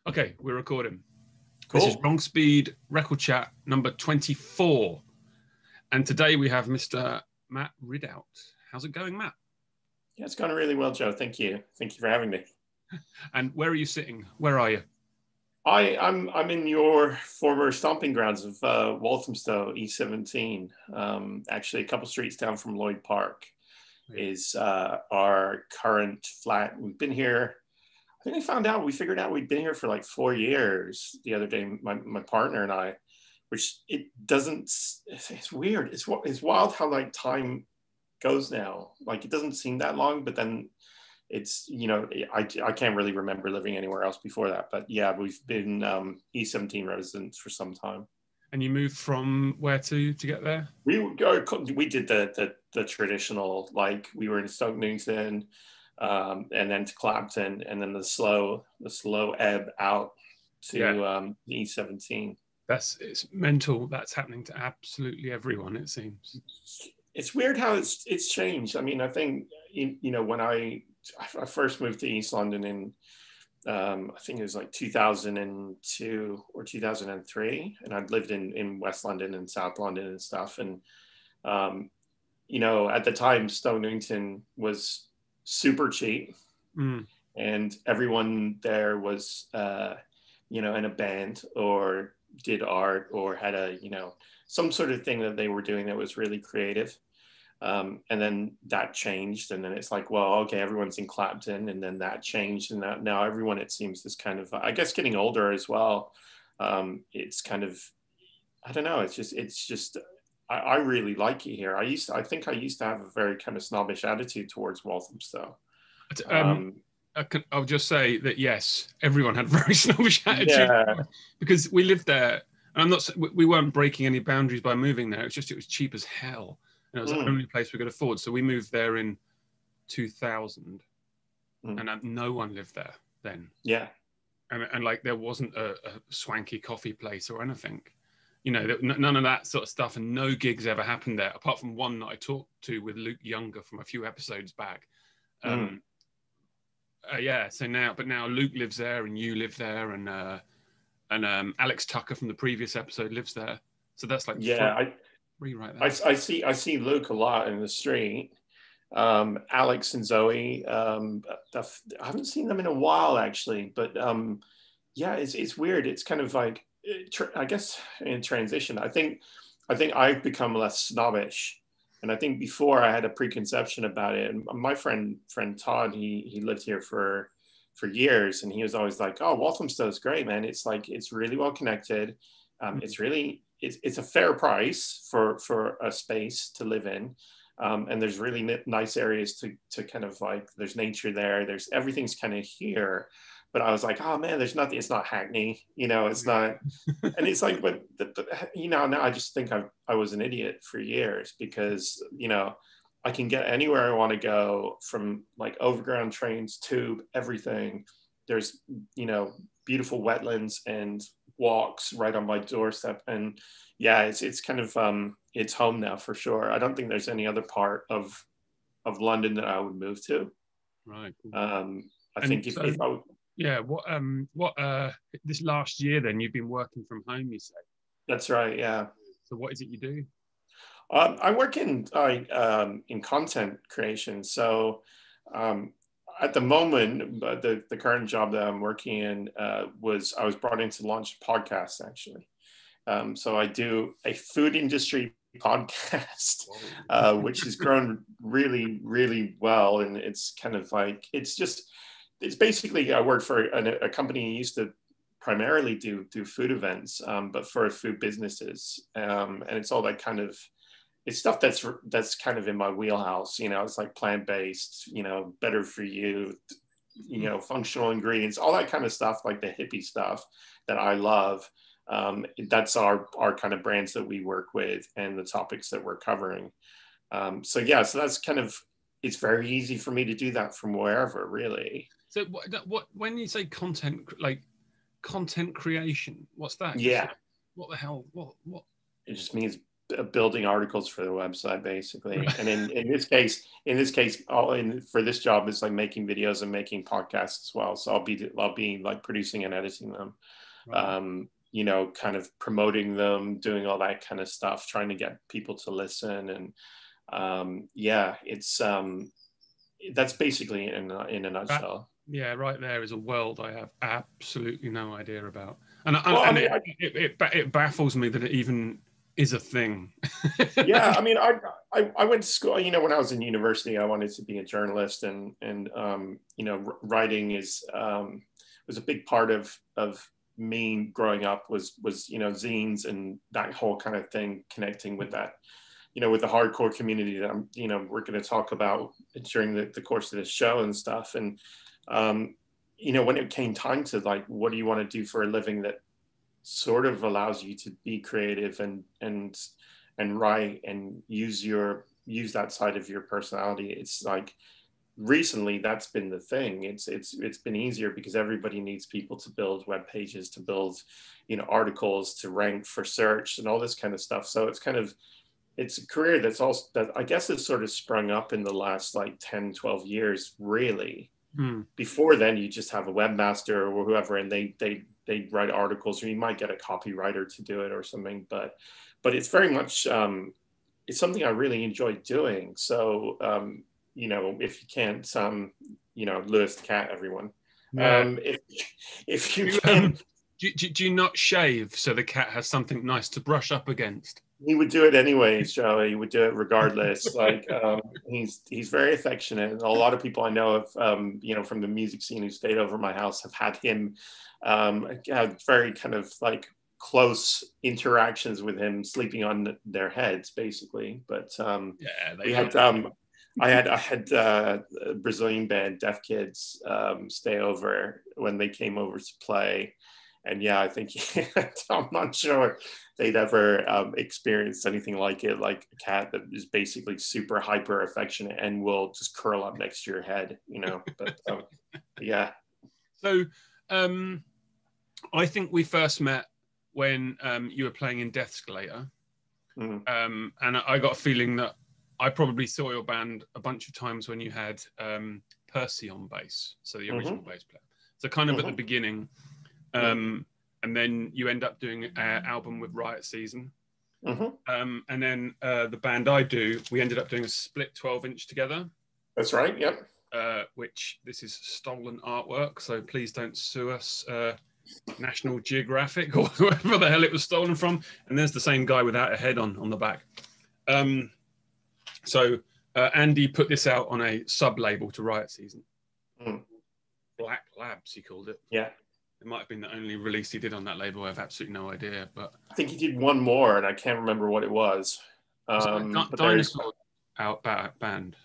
Okay, we're recording. Cool. This is Wrong Speed Record Chat number 24. And today we have Mr. Matt Ridout. How's it going, Matt? Yeah, it's gone really well, Joe. Thank you. Thank you for having me. And where are you sitting? Where are you? I'm in your former stomping grounds of Walthamstow, E17. Actually, a couple streets down from Lloyd Park is our current flat. We've been here. I think we figured out we'd been here for like 4 years the other day, my partner and I, which it doesn't, it's weird. It's wild how like time goes now. Like it doesn't seem that long, but then it's, I can't really remember living anywhere else before that. But yeah, we've been E17 residents for some time. And you moved from where to get there? We did the traditional, like we were in Stoke Newington, and then to Clapton, and then the slow ebb out to the E17. It's mental. That's happening to absolutely everyone, it seems. It's weird how it's changed. I mean, I think when I first moved to East London in I think it was like 2002 or 2003, and I'd lived in West London and South London and stuff, and at the time Stoke Newington was super cheap, and everyone there was in a band or did art or had a some sort of thing that they were doing that was really creative. And then that changed, and then it's like, well, okay, everyone's in Clapton, and then that changed, and now everyone, it seems, is kind of, I guess, getting older as well. It's kind of, I don't know, it's just I really like it here. I think I used to have a very kind of snobbish attitude towards Walthamstow. I'll just say that yes, everyone had a very snobbish attitude because we lived there, and we weren't breaking any boundaries by moving there. It was cheap as hell. And it was the only place we could afford. So we moved there in 2000, and no one lived there then. Yeah. And like there wasn't a swanky coffee place or anything. None of that sort of stuff, and no gigs ever happened there, apart from one that I talked to with Luke Younger from a few episodes back. So now Luke lives there, and you live there, and Alex Tucker from the previous episode lives there. So that's like right there. I see Luke a lot in the street. Alex and Zoe, I haven't seen them in a while actually, but it's weird. It's kind of like, I guess in transition. I think I've become less snobbish, and I think before I had a preconception about it. And my friend Todd, he lived here for years, and he was always like, "Oh, Walthamstow is great, man. It's like it's really well connected. It's a fair price for a space to live in, and there's really nice areas to kind of like, there's nature there, there's everything's kind of here." But I was like, oh man, there's nothing, it's not Hackney, it's not. And it's like, but now I just think I was an idiot for years, because I can get anywhere I want to go, from like overground trains, tube, everything. There's beautiful wetlands and walks right on my doorstep, and it's kind of it's home now for sure. I don't think there's any other part of London that I would move to. Right. I think if I would. Yeah. What this last year then you've been working from home, you say? That's right. Yeah. So what is it you do? I work in content creation. So at the moment, the current job that I'm working in I was brought in to launch a podcast, actually. So I do a food industry podcast, which has grown really, really well. And it's kind of like, it's basically, I work for a company who used to primarily do food events, but for food businesses. And it's all that kind of, it's stuff that's kind of in my wheelhouse. It's like plant-based, better for you, functional ingredients, all that kind of stuff, like the hippie stuff that I love. That's our kind of brands that we work with and the topics that we're covering. So that's kind of, it's very easy for me to do that from wherever, really. So what when you say content creation, what's that? Yeah. What the hell? What? It just means building articles for the website basically. And in this case, for this job, it's like making videos and making podcasts as well. So I'll be like producing and editing them. Right. You know, kind of promoting them, doing all that kind of stuff, trying to get people to listen. And yeah, it's that's basically in a nutshell. Yeah, right there is a world I have absolutely no idea about. And, well, and it baffles me that it even is a thing. Yeah, I mean, I went to school, you know, when I was in university, I wanted to be a journalist, and you know, writing was a big part of me growing up, was you know, zines and that whole kind of thing, connecting with that, you know, with the hardcore community that you know, we're going to talk about during the course of this show and stuff. And you know, when it came time to like, what do you want to do for a living that sort of allows you to be creative and write and use that side of your personality, it's like recently that's been the thing. It's been easier because everybody needs people to build web pages, to build, you know, articles, to rank for search and all this kind of stuff. So it's a career that I guess has sort of sprung up in the last like 10-12 years really. Before then you just have a webmaster or whoever, and they write articles, or you might get a copywriter to do it or something, but it's very much it's something I really enjoy doing. So you know, if you can't you know, Lewis the cat, everyone. Yeah. If you can, do you not shave so the cat has something nice to brush up against? He would do it anyway, Joe. He would do it regardless. Like he's very affectionate, and a lot of people I know of, you know, from the music scene who stayed over my house have had him have very kind of like close interactions with him, sleeping on their heads, basically. But yeah, we had I had a Brazilian band, Deaf Kids, stay over when they came over to play. And yeah, I think I'm not sure they'd ever experienced anything like it, like a cat that is basically super hyper affectionate and will just curl up next to your head, you know. But yeah. So I think we first met when you were playing in Dethscalator. And I got a feeling that I probably saw your band a bunch of times when you had Percy on bass, so the original bass player. So kind of at the beginning. And then you end up doing an album with Riot Season. And then the band I do, we ended up doing a split 12-inch together. That's right, yep. Which this is stolen artwork, so please don't sue us, National Geographic or whoever the hell it was stolen from. And there's the same guy without a head on the back. So Andy put this out on a sub-label to Riot Season. Black Labs, he called it. Yeah. It might have been the only release he did on that label. I have absolutely no idea. But I think he did one more, and I can't remember what it was. Dinosaur out band.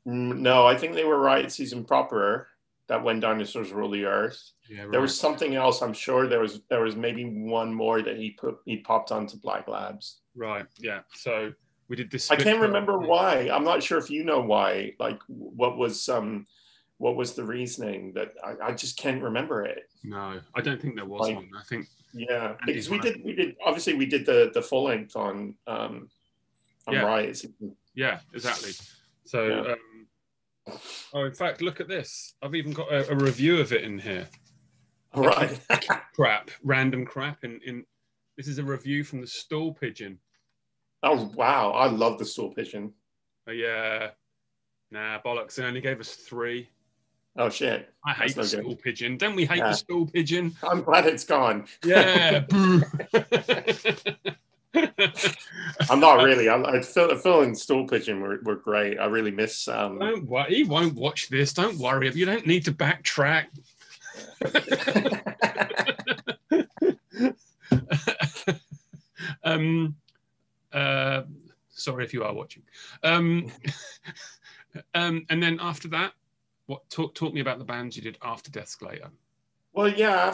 No, I think they were Riot Season proper. That When Dinosaurs Rule the Earth. Yeah, right. There was something else. I'm sure there was maybe one more that he popped onto Black Labs. Right. Yeah. So we did this. I can't remember why. I'm not sure if you know why. Like, what was the reasoning? That I just can't remember it. No, I don't think there was one. I think because we did obviously we did the full length on Riot. Yeah, exactly. So oh, in fact, look at this. I've even got a review of it in here. All right. Random crap in this is a review from the Stool Pigeon. Oh wow, I love the Stool Pigeon. Oh yeah. Nah, bollocks. They only gave us 3. Oh shit! I hate the Stool Pigeon. Don't we hate the Stool Pigeon? I'm glad it's gone. Yeah. I'm not really. Phil and Stool Pigeon were great. I really miss. He won't watch this. Don't worry. You don't need to backtrack. Sorry if you are watching. And then after that, what talk me about the bands you did after Dethscalator. Well, yeah,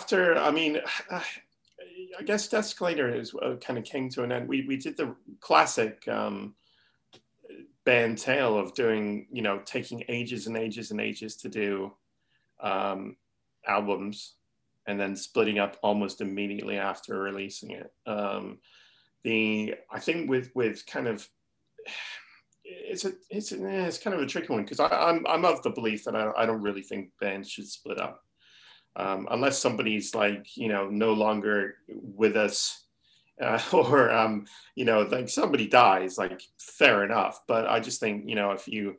I guess Dethscalator is kind of came to an end. We did the classic band tale of doing, you know, taking ages and ages and ages to do albums and then splitting up almost immediately after releasing it. I think with kind of, it's kind of a tricky one, because I'm of the belief that I don't really think bands should split up, unless somebody's like, you know, no longer with us, or you know, like somebody dies, like fair enough. But I just think, you know, if you,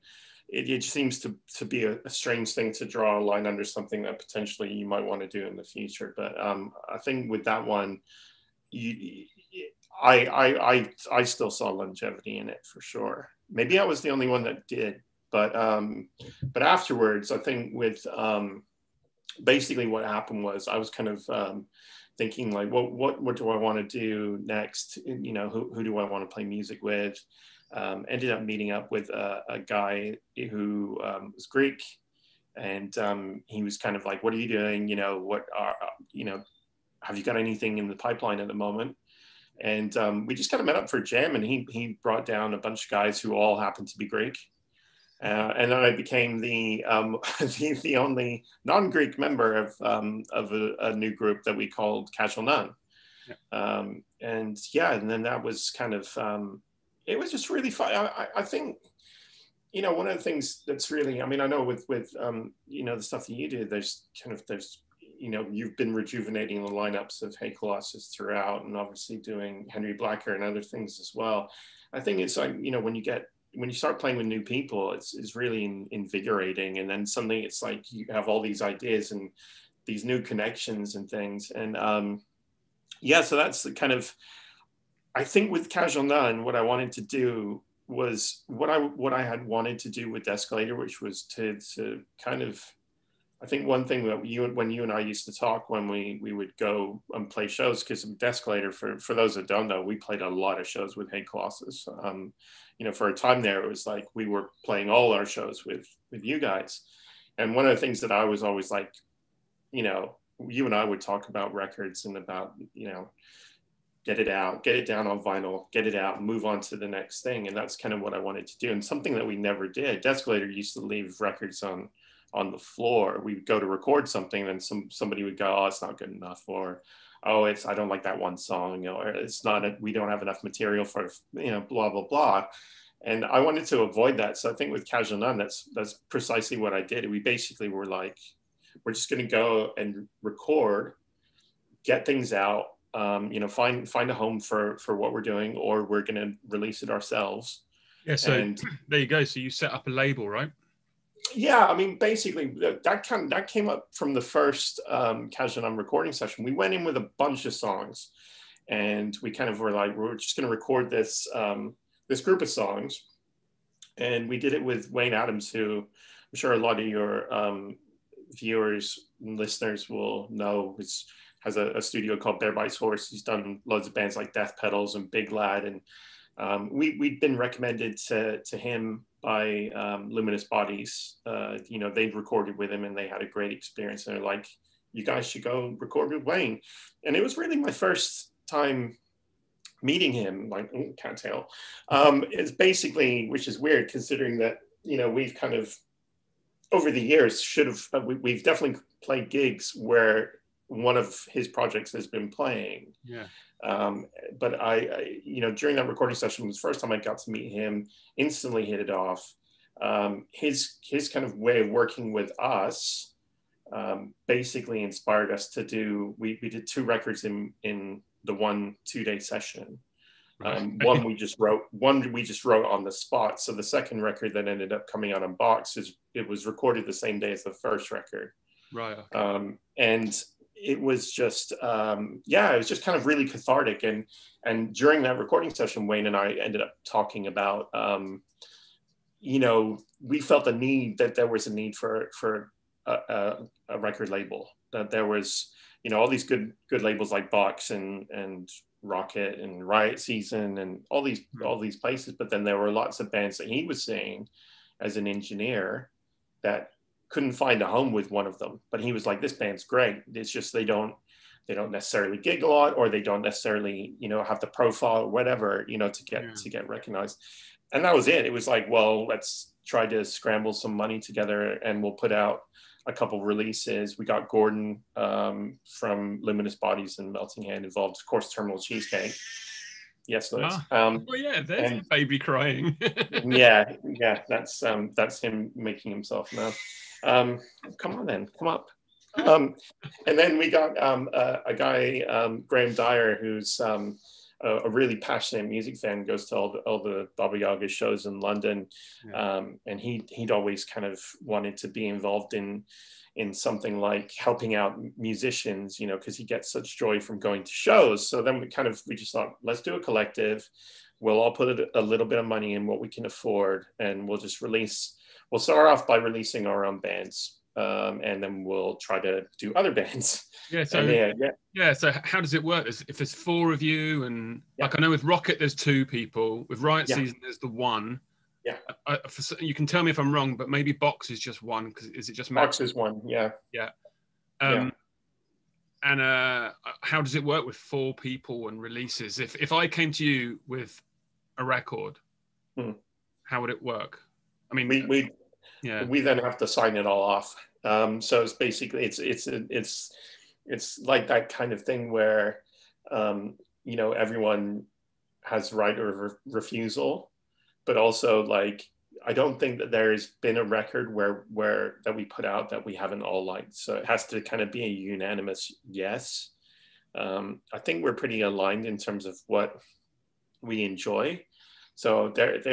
it seems to be a strange thing to draw a line under something that potentially you might want to do in the future. But I think with that one, you, I still saw longevity in it for sure. Maybe I was the only one that did, but afterwards, I think with basically what happened was I was kind of thinking like, what do I want to do next? You know, who do I want to play music with? Ended up meeting up with a guy who was Greek, and he was kind of like, what are you doing? You know, you know, have you got anything in the pipeline at the moment? And we just kind of met up for a jam, and he brought down a bunch of guys who all happened to be Greek. And I became the only non-Greek member of a new group that we called Casual Nun. Yeah. And then that was kind of, it was just really fun. I think, you know, one of the things that's really, I mean, I know with you know, the stuff that you do, there's, you know, you've been rejuvenating the lineups of HColosssss throughout, and obviously doing Henry Blacker and other things as well. I think it's like, you know, when you start playing with new people, it's really invigorating. And then suddenly it's like you have all these ideas and these new connections and things. And so that's the kind of, I think with Casual Nun, what I wanted to do was what I had wanted to do with Dethscalator, which was to kind of, I think one thing that when you and I used to talk when we would go and play shows, because Dethscalator, for those that don't know, we played a lot of shows with HColosssss. You know, for a time there, it was like we were playing all our shows with you guys. And one of the things that I was always like, you know, you and I would talk about records and about, you know, get it out, get it down on vinyl, get it out, move on to the next thing. And that's kind of what I wanted to do. And something that we never did. Dethscalator used to leave records on the floor. We'd go to record something, and somebody would go, oh, it's not good enough, or oh, I don't like that one song, or it's not, we don't have enough material for, you know, blah, blah, blah. And I wanted to avoid that. So I think with Casual Nun, that's precisely what I did. We basically were like, we're just going to go and record, get things out, you know, find a home for what we're doing, or we're going to release it ourselves. Yeah. So there you go. So you set up a label, right? Yeah, I mean, basically that came up from the first Casual Nun recording session. We went in with a bunch of songs, and we kind of were like, we're just going to record this this group of songs, and we did it with Wayne Adams, who I'm sure a lot of your viewers and listeners will know. Has a studio called Bear Bites Horse. He's done loads of bands like Death Pedals and Big Lad, and we'd been recommended to him by Luminous Bodies. You know, they'd recorded with him and they had a great experience, and they're like, you guys should go record with Wayne. And it was really my first time meeting him, like, cattail. It's basically, which is weird considering that, you know, we've kind of over the years we've definitely played gigs where one of his projects has been playing. Yeah. But I, you know, during that recording session was the first time I got to meet him. Instantly hit it off. His kind of way of working with us basically inspired us to do. We did 2 records in the 1-2 day session. One we just wrote on the spot. So the second record that ended up coming out on box it was recorded the same day as the first record. Right. Okay. And it was just, it was just kind of really cathartic. And during that recording session, Wayne and I ended up talking about, you know, we felt that there was a need for a record label, that there was, you know, all these good labels like Box and Rocket and Riot Season and all these places. But then there were lots of bands that he was seeing as an engineer that couldn't find a home with one of them. But he was like, this band's great. It's just they don't necessarily gig a lot, or they don't necessarily, you know, have the profile or whatever, you know, to get recognized. And that was it. It was like, well, let's try to scramble some money together and we'll put out a couple releases. We got Gordon from Luminous Bodies and Melting Hand involved, of course, Terminal Cheesecake. Yes, Lewis. Well, yeah, there's a baby crying. yeah, that's him making himself now. Come on then, come up. And then we got a guy, Graham Dyer, who's a really passionate music fan, goes to all the Baba Yaga shows in London, and he'd always kind of wanted to be involved in something like helping out musicians, you know, because he gets such joy from going to shows. So then we just thought, let's do a collective. We'll all put a little bit of money in what we can afford, and we'll start off by releasing our own bands. And then we'll try to do other bands. Yeah. So So how does it work? If there's 4 of you, and like I know with Rocket there's 2 people. With Riot Season there's the 1. Yeah. You can tell me if I'm wrong, but maybe Box is just 1. Because is it just Box is 1? Yeah. Yeah. And how does it work with 4 people and releases? If I came to you with a record, how would it work? I mean, we then have to sign it all off. So it's basically it's like that kind of thing where you know, everyone has right of refusal, but also like I don't think that there's been a record where that we put out that we haven't all liked. So it has to kind of be a unanimous yes. I think we're pretty aligned in terms of what we enjoy. So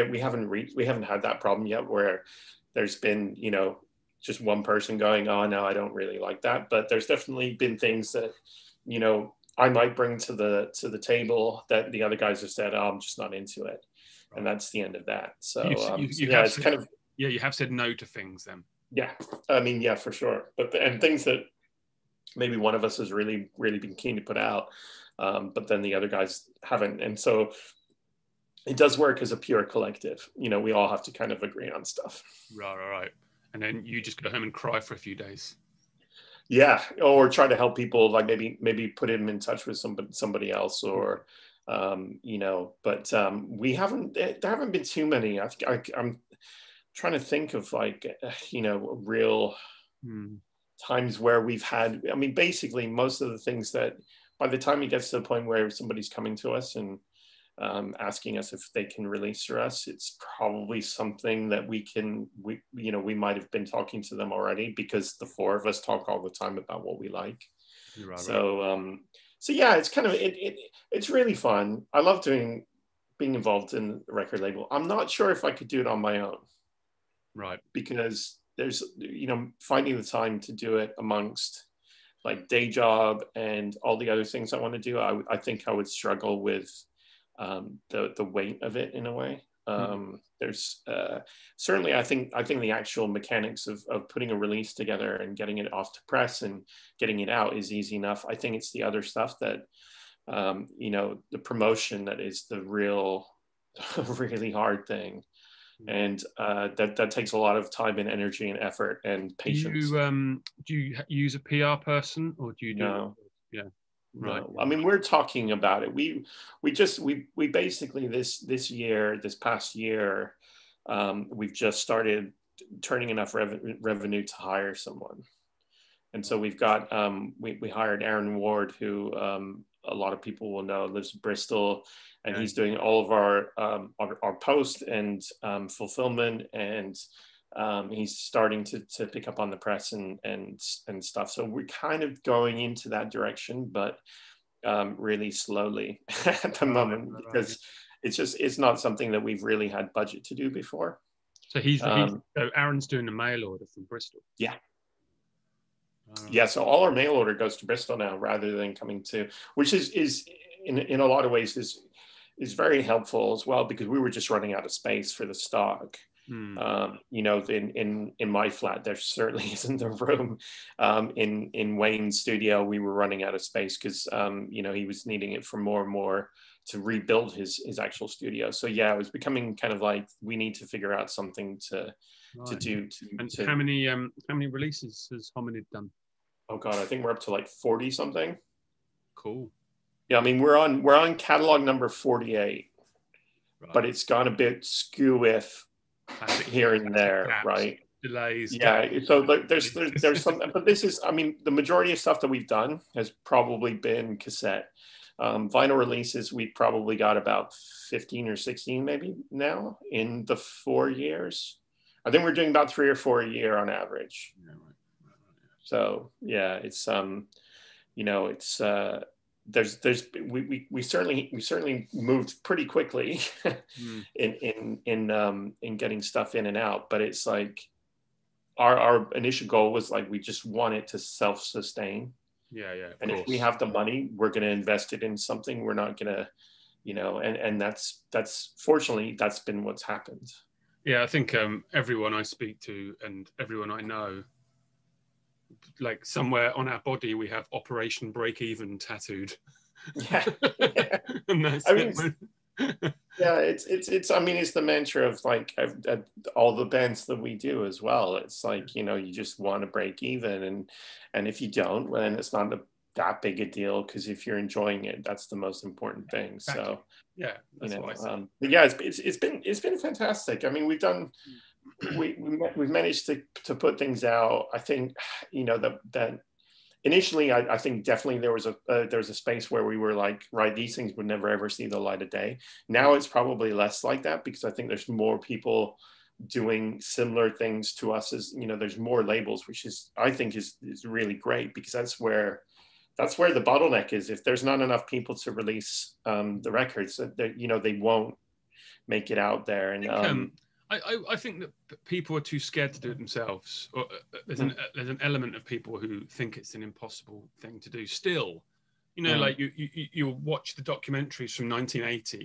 we haven't had that problem yet where there's been, you know, just one person going, oh no, I don't really like that. But there's definitely been things that, you know, I might bring to the table that the other guys have said, oh, I'm just not into it. Right. And that's the end of that. So you have said no to things then. Yeah, I mean, yeah, for sure. And things that maybe one of us has really, really been keen to put out, but then the other guys haven't. And so it does work as a pure collective. You know, we all have to kind of agree on stuff. Right. And then you just go home and cry for a few days. Yeah, or try to help people, like maybe put him in touch with somebody else, or you know. But there haven't been too many. I'm trying to think of like you know, real times where we've had. I mean, basically most of the things that by the time it gets to the point where somebody's coming to us and asking us if they can release for us, it's probably something that we might have been talking to them already, because the 4 of us talk all the time about what we like. Right, so yeah, it's kind of it's really fun. I love being involved in the record label. I'm not sure if I could do it on my own, right? Because there's, you know, finding the time to do it amongst like day job and all the other things I want to do. I think I would struggle with the weight of it in a way. There's certainly I think the actual mechanics of putting a release together and getting it off to press and getting it out is easy enough. I think it's the other stuff that you know, the promotion that is the really hard thing, and that takes a lot of time and energy and effort and patience. Do you use a PR person, or do you do? No. Yeah. Right. No. I mean, we're talking about it. We basically this past year, we've just started turning enough revenue to hire someone. And so we've got, we hired Aaron Ward, who a lot of people will know lives in Bristol, and he's doing all of our post and fulfillment, and he's starting to pick up on the press and stuff. So we're kind of going into that direction, but really slowly at the moment, because it's not something that we've really had budget to do before. So so Aaron's doing a mail order from Bristol. Yeah. Yeah, so all our mail order goes to Bristol now, rather than coming to, which is in a lot of ways is very helpful as well, because we were just running out of space for the stock. You know, in my flat, there certainly isn't the room. In Wayne's studio, we were running out of space because you know, he was needing it for more and more to rebuild his actual studio. So yeah, it was becoming kind of like, we need to figure out something to do. How many releases has Hominid done? Oh God, I think we're up to like 40 something. Cool. Yeah, I mean, we're on catalog number 48, right, but it's gone a bit skew with here and there, right? delays. Yeah, so there's some, but this is, I mean, the majority of stuff that we've done has probably been cassette. Vinyl releases, we probably got about 15 or 16 maybe now in the 4 years. I think we're doing about 3 or 4 a year on average. Yeah, right. So yeah, it's you know, it's we certainly moved pretty quickly in getting stuff in and out, but it's like our initial goal was like we just want it to self-sustain. Yeah, and if we have the money, we're going to invest it in something. We're not going to, you know, and that's fortunately that's been what's happened. Yeah, I think everyone I speak to and everyone I know, like somewhere on our body we have Operation Break Even tattooed. Yeah. And that's yeah, it's I mean, it's the mantra of like all the bands that we do as well. It's like, you know, you just want to break even, and if you don't, well, then it's not that big a deal, because if you're enjoying it, that's the most important thing. Exactly. So yeah, that's you know, what I say. but yeah, it's been fantastic. I mean, we've managed to put things out. I think, you know, that initially, I think definitely there was a space where we were like, right, these things would never ever see the light of day. Now it's probably less like that, because I think there's more people doing similar things to us. As you know, there's more labels, which is, I think is really great, because that's where the bottleneck is. If there's not enough people to release the records, that you know, they won't make it out there. And I think that people are too scared to do it themselves. Or there's an element of people who think it's an impossible thing to do. Still, you know, like you watch the documentaries from 1980.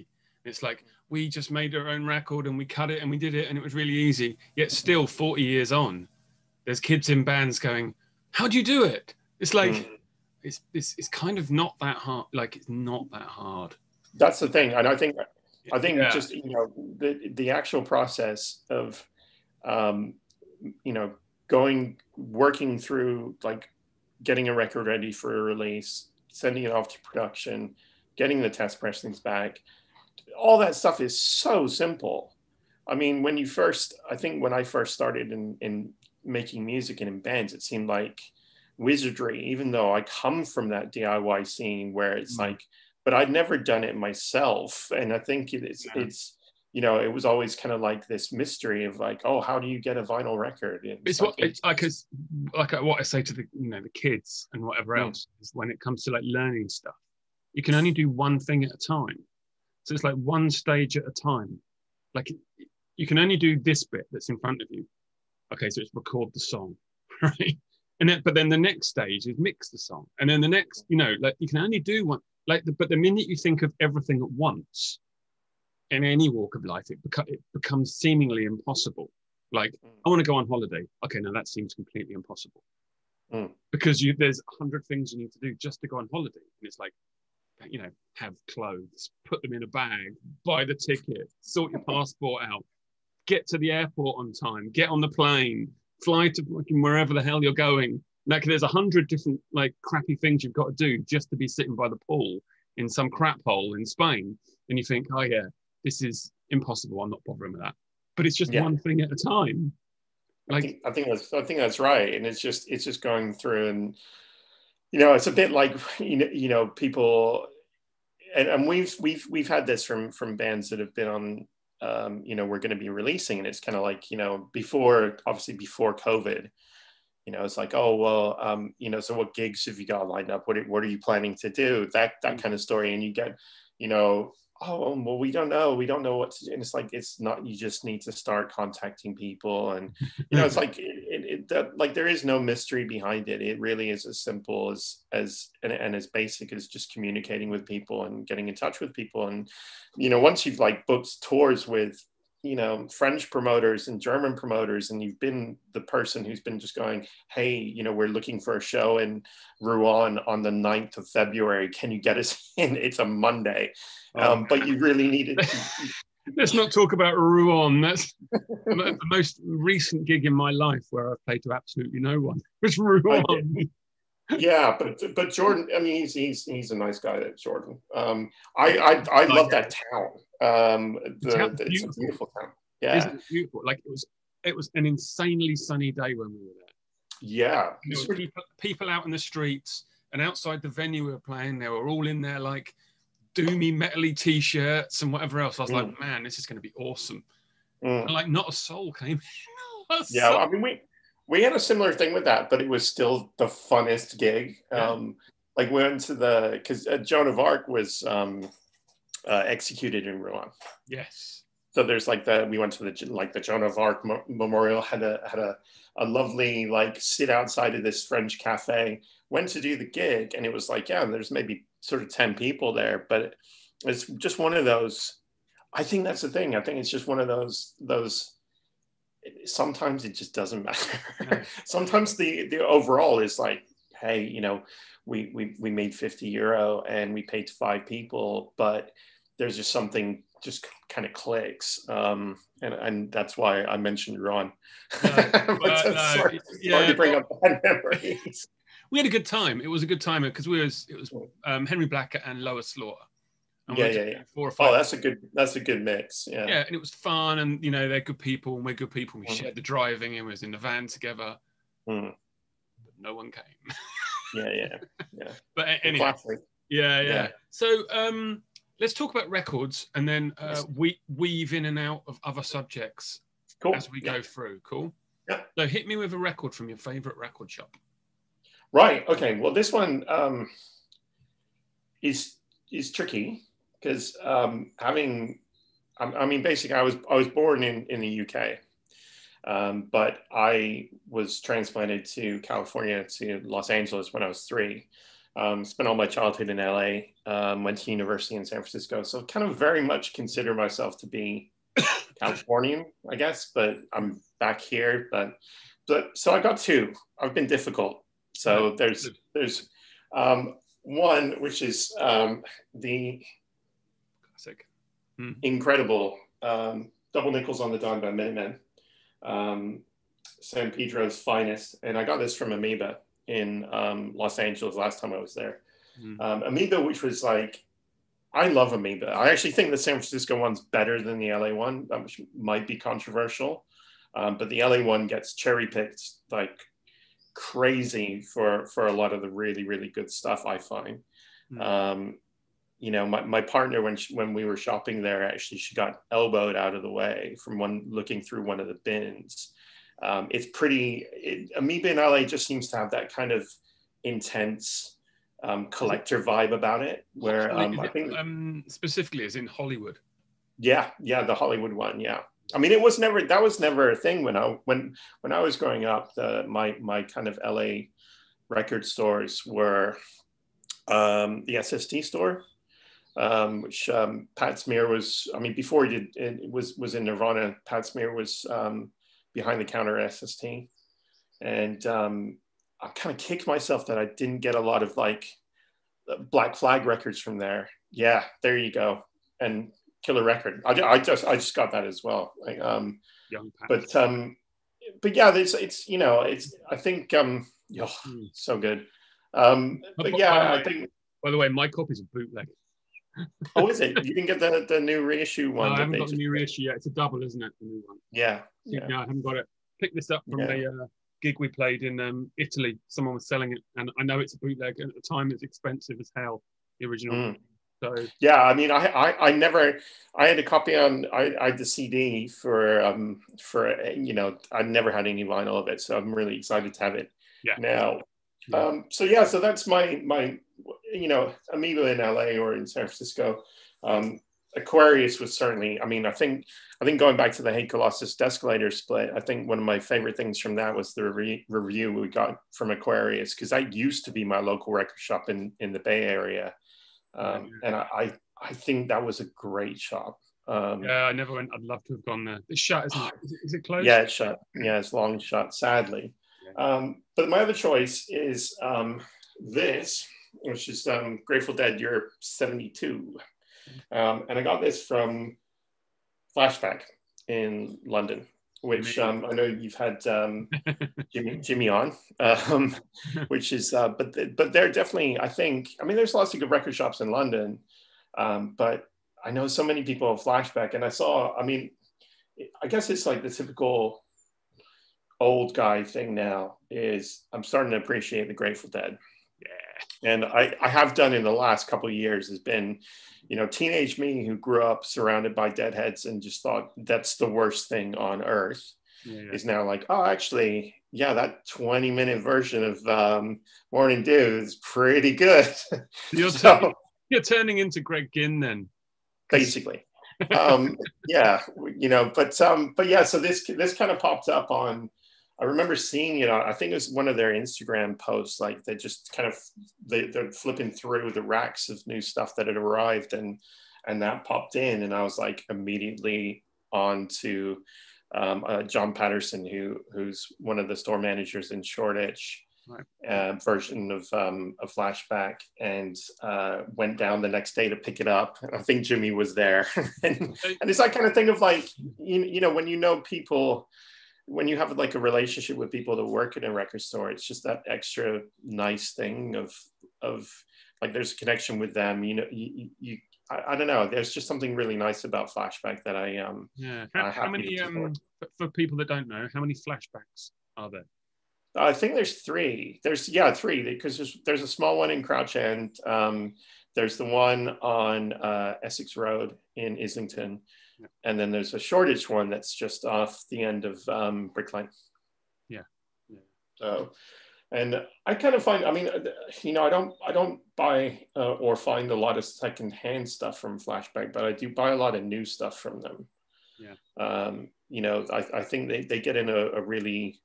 And it's like, we just made our own record and we cut it and we did it and it was really easy. Yet still, 40 years on, there's kids in bands going, "How do you do it?" It's like it's kind of not that hard. Like, it's not that hard. That's the thing, and I think just, you know, the actual process of, you know, working through like getting a record ready for a release, sending it off to production, getting the test pressings back, all that stuff is so simple. I mean, when I first started in making music and in bands, it seemed like wizardry, even though I come from that DIY scene where it's like, but I'd never done it myself. And I think it's, you know, it was always kind of like this mystery of like, oh, how do you get a vinyl record? It's like what I say to the, you know, the kids and whatever else is, when it comes to like learning stuff, you can only do one thing at a time. So it's like one stage at a time. Like, you can only do this bit that's in front of you. Okay, so it's record the song, right? But then the next stage is mix the song, and then the next, you know, like you can only do one. Like, but the minute you think of everything at once, in any walk of life, it becomes seemingly impossible. Like, I want to go on holiday. Okay, now that seems completely impossible, because there's 100 things you need to do just to go on holiday, and it's like, you know, have clothes, put them in a bag, buy the ticket, sort your passport out, get to the airport on time, get on the plane, fly to wherever the hell you're going. Like, there's 100 different like crappy things you've got to do just to be sitting by the pool in some crap hole in Spain, and you think, oh yeah, this is impossible, I'm not bothering with that. But it's just one thing at a time. Like, I think that's right, and it's just going through, and you know, it's a bit like, you know, people, and we've had this from bands that have been on, you know, we're going to be releasing, and it's kind of like, you know, before COVID. You know, it's like, oh, well, you know, so what gigs have you got lined up? What are you planning to do? That kind of story. And you get, you know, oh, well, we don't know what to do. And it's like, it's not, you just need to start contacting people. And, you know, it's like, like there is no mystery behind it. It really is as simple as as basic as just communicating with people and getting in touch with people. And, you know, once you've like booked tours with, you know, French promoters and German promoters, and you've been the person who's been just going, hey, you know, we're looking for a show in Rouen on the 9th of February. Can you get us in? It's a Monday. But you really need it. Let's not talk about Rouen. That's the most recent gig in my life where I've played to absolutely no one. It was Rouen. Yeah, but Jordan, I mean, he's a nice guy, that Jordan. I love that town. It's a beautiful town. Yeah, it's beautiful. Like, it was it was an insanely sunny day when we were there. Yeah. And there were people out in the streets, and outside the venue we were playing, they were all in there like doomy metally t-shirts and whatever else. I was like, man, this is going to be awesome. And like, not a soul came in. Yeah, I mean, we had a similar thing with that, but it was still the funnest gig. Like we went to because Joan of Arc was executed in Rouen. Yes. So there's like we went to the Joan of Arc memorial, had a lovely like sit outside of this French cafe, went to do the gig, and it was like, yeah, there's maybe sort of 10 people there, but it's just one of those. I think that's the thing. I think it's just one of those. Sometimes it just doesn't matter. No. Sometimes the overall is like, hey, you know, we made €50 and we paid 5 people, but there's just something just kind of clicks, and that's why I mentioned Ron. Sorry to bring up bad memories. We had a good time. It was a good time because it was Henry Blackett and Lois Slaughter. And 4 or 5. Oh, that's a good mix. Yeah. Yeah, and it was fun, and you know they're good people, and we're good people. We shared the driving, and we was in the van together. But no one came. yeah. But anyway, yeah. So let's talk about records, and then we weave in and out of other subjects as we go through. Cool. Yeah. So hit me with a record from your favorite record shop. Right. Okay. Well, this one is tricky because basically I was born in the UK, but I was transplanted to California, to Los Angeles when I was 3. Spent all my childhood in LA, went to university in San Francisco. So kind of very much consider myself to be Californian, I guess, but I'm back here. But so I got 2. I've been difficult. So there's one, which is the classic, incredible Double Nickels on the Dawn by Minutemen, San Pedro's finest. And I got this from Amoeba in Los Angeles last time I was there. Amoeba, which was like, I love Amoeba. I actually think the San Francisco one's better than the LA one, which might be controversial. But the LA one gets cherry picked like crazy for a lot of the really, really good stuff, I find. You know, my partner, when we were shopping there, actually, she got elbowed out of the way from looking through one of the bins. It's Amoeba in LA just seems to have that kind of intense collector vibe about it, where I think specifically as in Hollywood. Yeah, the Hollywood one. Yeah, I mean, that was never a thing when I was growing up. My kind of LA record stores were the SST store, which Pat Smear was. I mean, before he did, it was in Nirvana. Pat Smear was behind the counter at SST, and I kind of kicked myself that I didn't get a lot of like Black Flag records from there. Yeah, there you go. And killer record. I just got that as well. Like, but yeah, it's you know, it's, I think so good. But yeah, I think. By the way, my copy's a bootleg. Oh, is it? You didn't get the new reissue one? No, I haven't got the new reissue yet. It's a double, isn't it? The new one. Yeah. No, I haven't got it. Picked this up from a gig we played in Italy. Someone was selling it, and I know it's a bootleg. And at the time, it's expensive as hell. The original. So yeah, I mean, I never. I had a copy on. I had the CD for you know. I never had any vinyl of it, so I'm really excited to have it now. So yeah, so that's my you know, Amoeba in LA or in San Francisco. Aquarius was certainly, I mean, I think going back to the HColosssss Dethscalator split, I think one of my favorite things from that was the review we got from Aquarius, because that used to be my local record shop in the Bay Area. And I think that was a great shop. Yeah, I never went. I'd love to have gone there. It's shut, isn't it? Is it closed? Yeah, it's shut. Yeah, it's long shut, sadly. But my other choice is this, which is Grateful Dead Europe 72. And I got this from Flashback in London, which I know you've had Jimmy on, which is, but they're definitely, I think, I mean, there's lots of good record shops in London, but I know so many people at Flashback, and I mean, I guess it's like the typical old guy thing now is I'm starting to appreciate the Grateful Dead. Yeah. And I have done in the last couple of years has been, you know, teenage me who grew up surrounded by Deadheads and just thought that's the worst thing on earth is now like, oh, actually, yeah, that 20-minute version of Morning Dew is pretty good. You're turning into Greg Ginn then. Basically. Yeah, you know, but yeah, so this kind of popped up on, I remember seeing it on, I think it was one of their Instagram posts, like they just kind of, they're flipping through the racks of new stuff that had arrived and that popped in and I was like immediately on to John Patterson, who's one of the store managers in Shoreditch, right. Version of Flashback, and went down the next day to pick it up. I think Jimmy was there, and it's that kind of thing of like, you know, when you know people, when you have like a relationship with people that work in a record store, it's just that extra nice thing of like there's a connection with them. You know, I don't know. There's just something really nice about Flashback that I How many for people that don't know, how many Flashbacks are there? I think there's three. There's three because there's a small one in Crouch End. There's the one on Essex Road in Islington, and then there's a Shoreditch one that's just off the end of Brick Lane. Yeah. So. And I kind of find, I mean, you know, I don't buy or find a lot of secondhand stuff from Flashback, but I do buy a lot of new stuff from them. Yeah. You know, I think they get in a really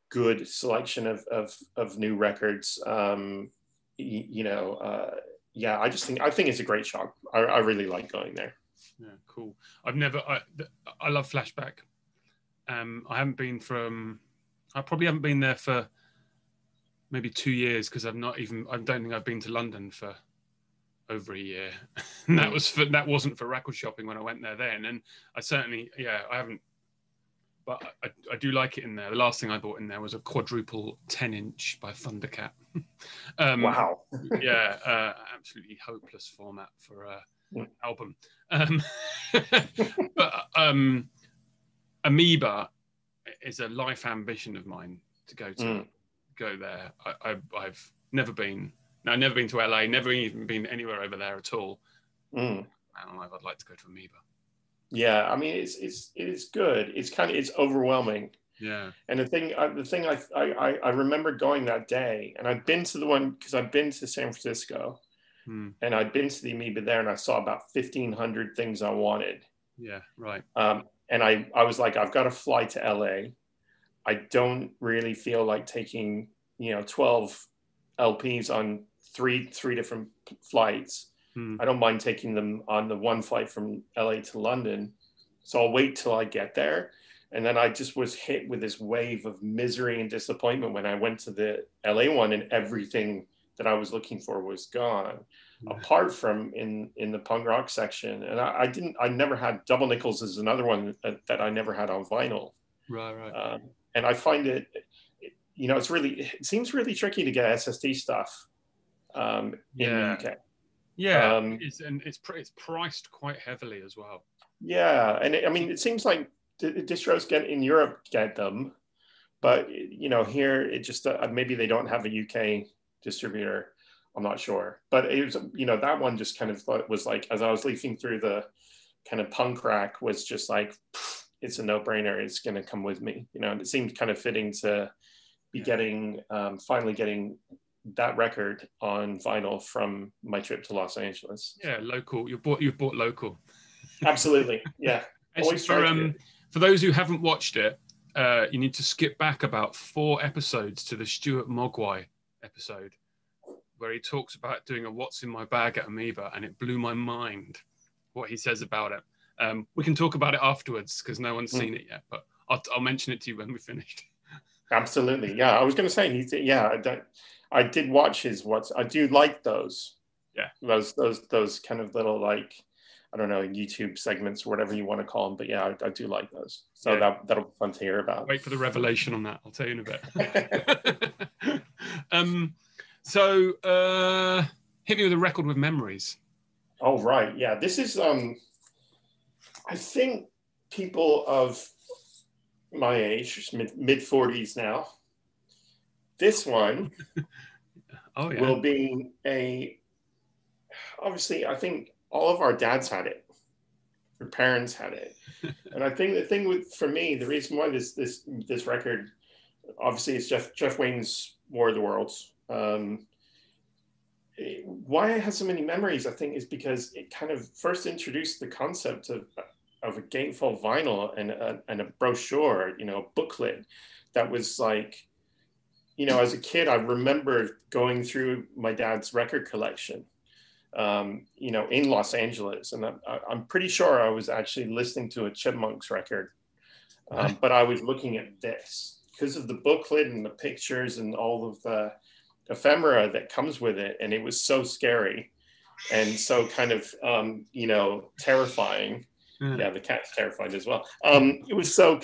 good selection of new records. You know, yeah, I think it's a great shop. I really like going there. Yeah, cool. I love Flashback. I probably haven't been there for maybe 2 years because I don't think I've been to London for over a year. And that wasn't for record shopping when I went there then. And I certainly, I haven't, but I do like it in there. The last thing I bought in there was a quadruple 10-inch by Thundercat. Wow. Yeah, absolutely hopeless format for an album. But Amoeba is a life ambition of mine to go there. I've never been. No, I've never been to LA. Never even been anywhere over there at all. And I'd like to go to Amoeba. Yeah, I mean it's good. It's overwhelming. Yeah. And the thing I remember going that day, and I'd been to the one because I'd been to San Francisco, and I'd been to the Amoeba there, and I saw about 1,500 things I wanted. Yeah. Right. And I was like, I've got to fly to LA. I don't really feel like taking 12 LPs on three different flights. I don't mind taking them on the one flight from LA to London. So I'll wait till I get there. And then I just was hit with this wave of misery and disappointment when I went to the LA one and everything that I was looking for was gone, apart from in the punk rock section. And I never had Double Nickels is another one that I never had on vinyl. Right. And I find it seems really tricky to get SST stuff in the UK. Yeah, it's priced quite heavily as well. Yeah, and it seems like distros in Europe get them, but here it just maybe they don't have a UK distributor. I'm not sure, but it was that one just kind of was like, as I was leafing through the kind of punk rack, was just like, it's a no-brainer. It's going to come with me, and it seemed kind of fitting to be finally getting that record on vinyl from my trip to Los Angeles. Yeah, local. You've bought local. Absolutely, yeah. Always for those who haven't watched it, you need to skip back about 4 episodes to the Stuart Mogwai episode, where he talks about doing a "What's in My Bag" at Amoeba, and it blew my mind what he says about it. We can talk about it afterwards because no one's seen it yet, but I'll mention it to you when we're finished. Absolutely, yeah. I was going to say, I did watch his I do like those. Yeah. Those kind of little, like, I don't know, YouTube segments or whatever you want to call them. But yeah, I do like those. So that'll be fun to hear about. Wait for the revelation on that. I'll tell you in a bit. So hit me with a record with memories. Oh, right. Yeah. This is, I think people of my age, mid 40s now. This one will be obviously, I think all of our dads had it. Our parents had it. And I think the thing for me, the reason why this record, obviously it's Jeff Wayne's War of the Worlds. Why it has so many memories, I think, is because it kind of first introduced the concept of a gatefold vinyl and a brochure, a booklet that was like, as a kid, I remember going through my dad's record collection, in Los Angeles. And I'm pretty sure I was actually listening to a Chipmunks record, but I was looking at this because of the booklet and the pictures and all of the ephemera that comes with it. And it was so scary and so kind of, terrifying. Yeah, the cat's terrified as well. It was so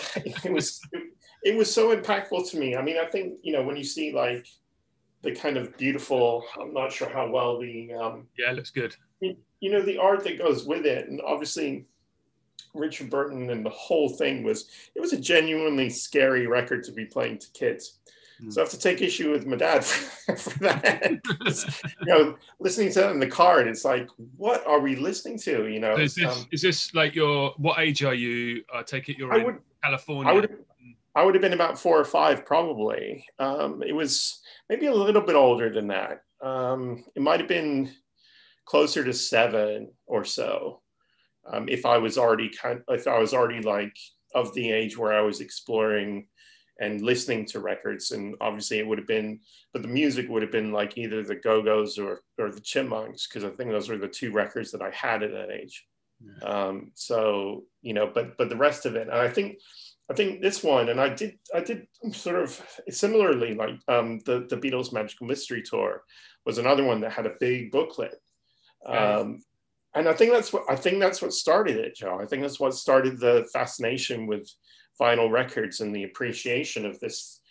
impactful to me. I mean, I think, when you see like the kind of beautiful, I'm not sure how well the it looks good. The art that goes with it, and obviously Richard Burton and the whole thing was a genuinely scary record to be playing to kids. So I have to take issue with my dad for that. Listening to it in the car, and it's like, what are we listening to? Is this like what age are you? I take it you're in California. I would have been about 4 or 5, probably. It was maybe a little bit older than that. It might have been closer to 7 or so. If I was already like of the age where I was exploring and listening to records, and obviously it would have been, but the music would have been like either the Go-Go's or the Chipmunks, because I think those were the 2 records that I had at that age. Yeah. So but the rest of it, and I think this one, and I did sort of similarly, like the Beatles Magical Mystery Tour was another one that had a big booklet. And I think that's what started it, Joe. I think that's what started the fascination with vinyl records and the appreciation of this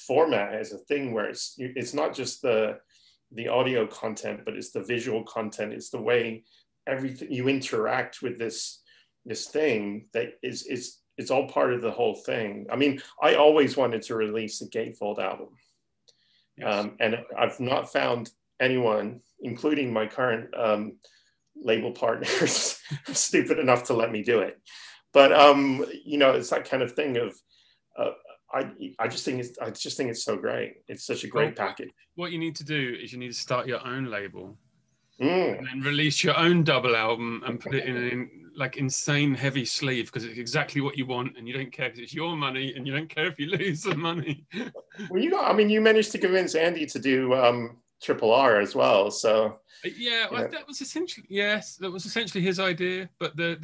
format as a thing where it's not just the audio content, but it's the visual content. It's the way everything you interact with this thing that it's all part of the whole thing. I mean, I always wanted to release a gatefold album. Yes. And I've not found anyone, including my current label partners, stupid enough to let me do it. But it's that kind of thing of I just think it's so great. It's such a great package. What you need to do is you need to start your own label. And then release your own double album and put it in like insane heavy sleeve, because it's exactly what you want, and you don't care because it's your money, and you don't care if you lose the money. Well, you managed to convince Andy to do Triple R as well, so that was essentially his idea. But I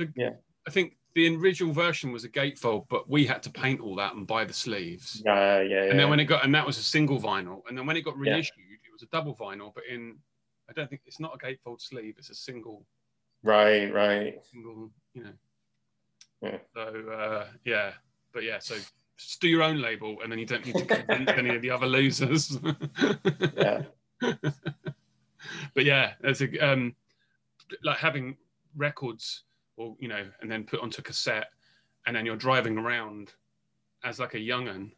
think the original version was a gatefold, but we had to paint all that and buy the sleeves. And then and that was a single vinyl, and then when it got reissued, it was a double vinyl, but I don't think it's not a gatefold sleeve; it's a single. Right. Single, So so just do your own label, and then you don't need to convince any of the other losers. But there's like having records, or and then put onto cassette, and then you're driving around as like a young'un,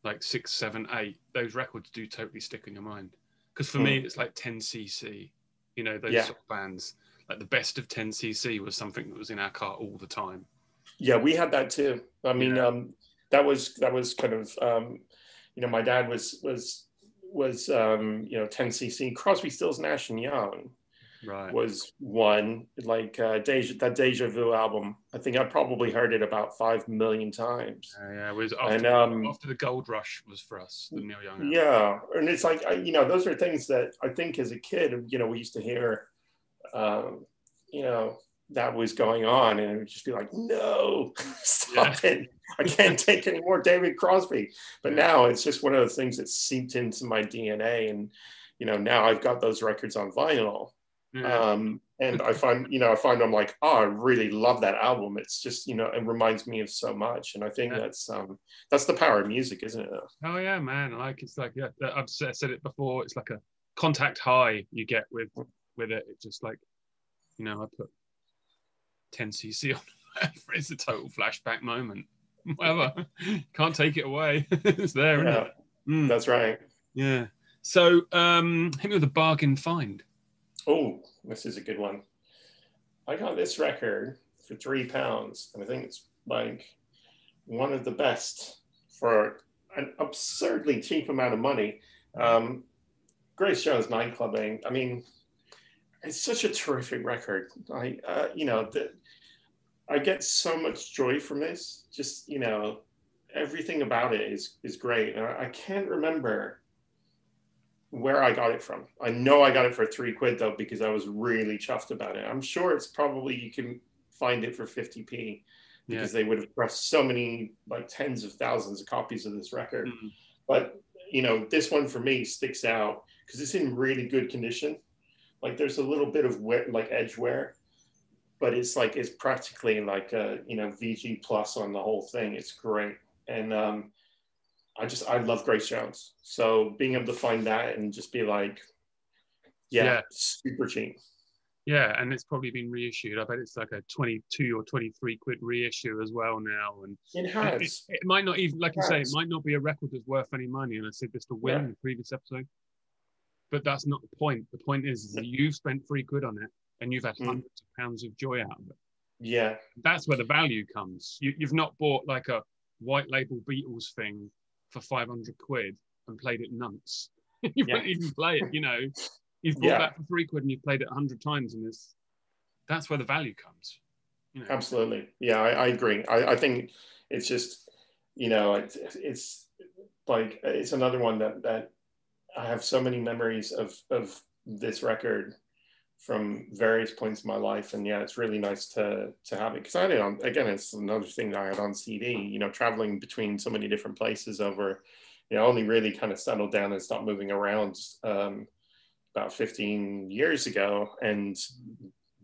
like 6, 7, 8. Those records do totally stick in your mind. Because for me, it's like 10cc, those sort of bands. Like the best of 10cc was something that was in our car all the time. Yeah, we had that too. I mean, that was kind of, my dad was 10cc. Crosby, Stills, Nash and Young was one, like that Deja Vu album. I think I probably heard it about 5 million times. It was after the Gold Rush was for us, the Neil Young album. Yeah, and it's like, those are things that I think as a kid, we used to hear, that was going on, and it would just be like, no, stop it. I can't take any more David Crosby. But now it's just one of those things that seeped into my DNA. And, now I've got those records on vinyl. And I find I'm like, I really love that album. It's just, it reminds me of so much. And I think that's the power of music, isn't it? Oh yeah, man. Like, it's like, I've said it before. It's like a contact high you get with it. It's just like, I put 10cc on. It's a total flashback moment. whatever. Can't take it away. It's there, isn't it? That's right. Yeah. So hit me with a bargain find. Oh, this is a good one. I got this record for £3, and I think it's like one of the best for an absurdly cheap amount of money. Grace Jones Nightclubbing. I mean, it's such a terrific record. I get so much joy from this. Just, everything about it is great. And I can't remember where I got it from. I know I got it for £3 though, because I was really chuffed about it. I'm sure it's probably, you can find it for 50p, because they would have pressed so many, like tens of thousands of copies of this record. But, this one for me sticks out because it's in really good condition. Like there's a little bit of like edge wear, but it's practically like a, VG plus on the whole thing. It's great. And I love Grace Jones. So being able to find that and just be like, super cheap. Yeah, and it's probably been reissued. I bet it's like a 22 or 23 quid reissue as well now. And it has. It might not even, like you say, it might not be a record that's worth any money. And I said this to Will in the previous episode. But that's not the point. The point is that you've spent £3 on it and you've had hundreds of pounds of joy out of it. Yeah. That's where the value comes. You've not bought like a white label Beatles thing for 500 quid and played it nunts. You wouldn't even play it, You've bought that for £3 and you've played it 100 times, and that's where the value comes. Absolutely. Yeah, I agree. I think it's just, it's like, it's another one that I have so many memories of this record from various points in my life. And it's really nice to have it, because I had it on, again, it's another thing that I had on CD, traveling between so many different places over, only really kind of settled down and stopped moving around about 15 years ago. And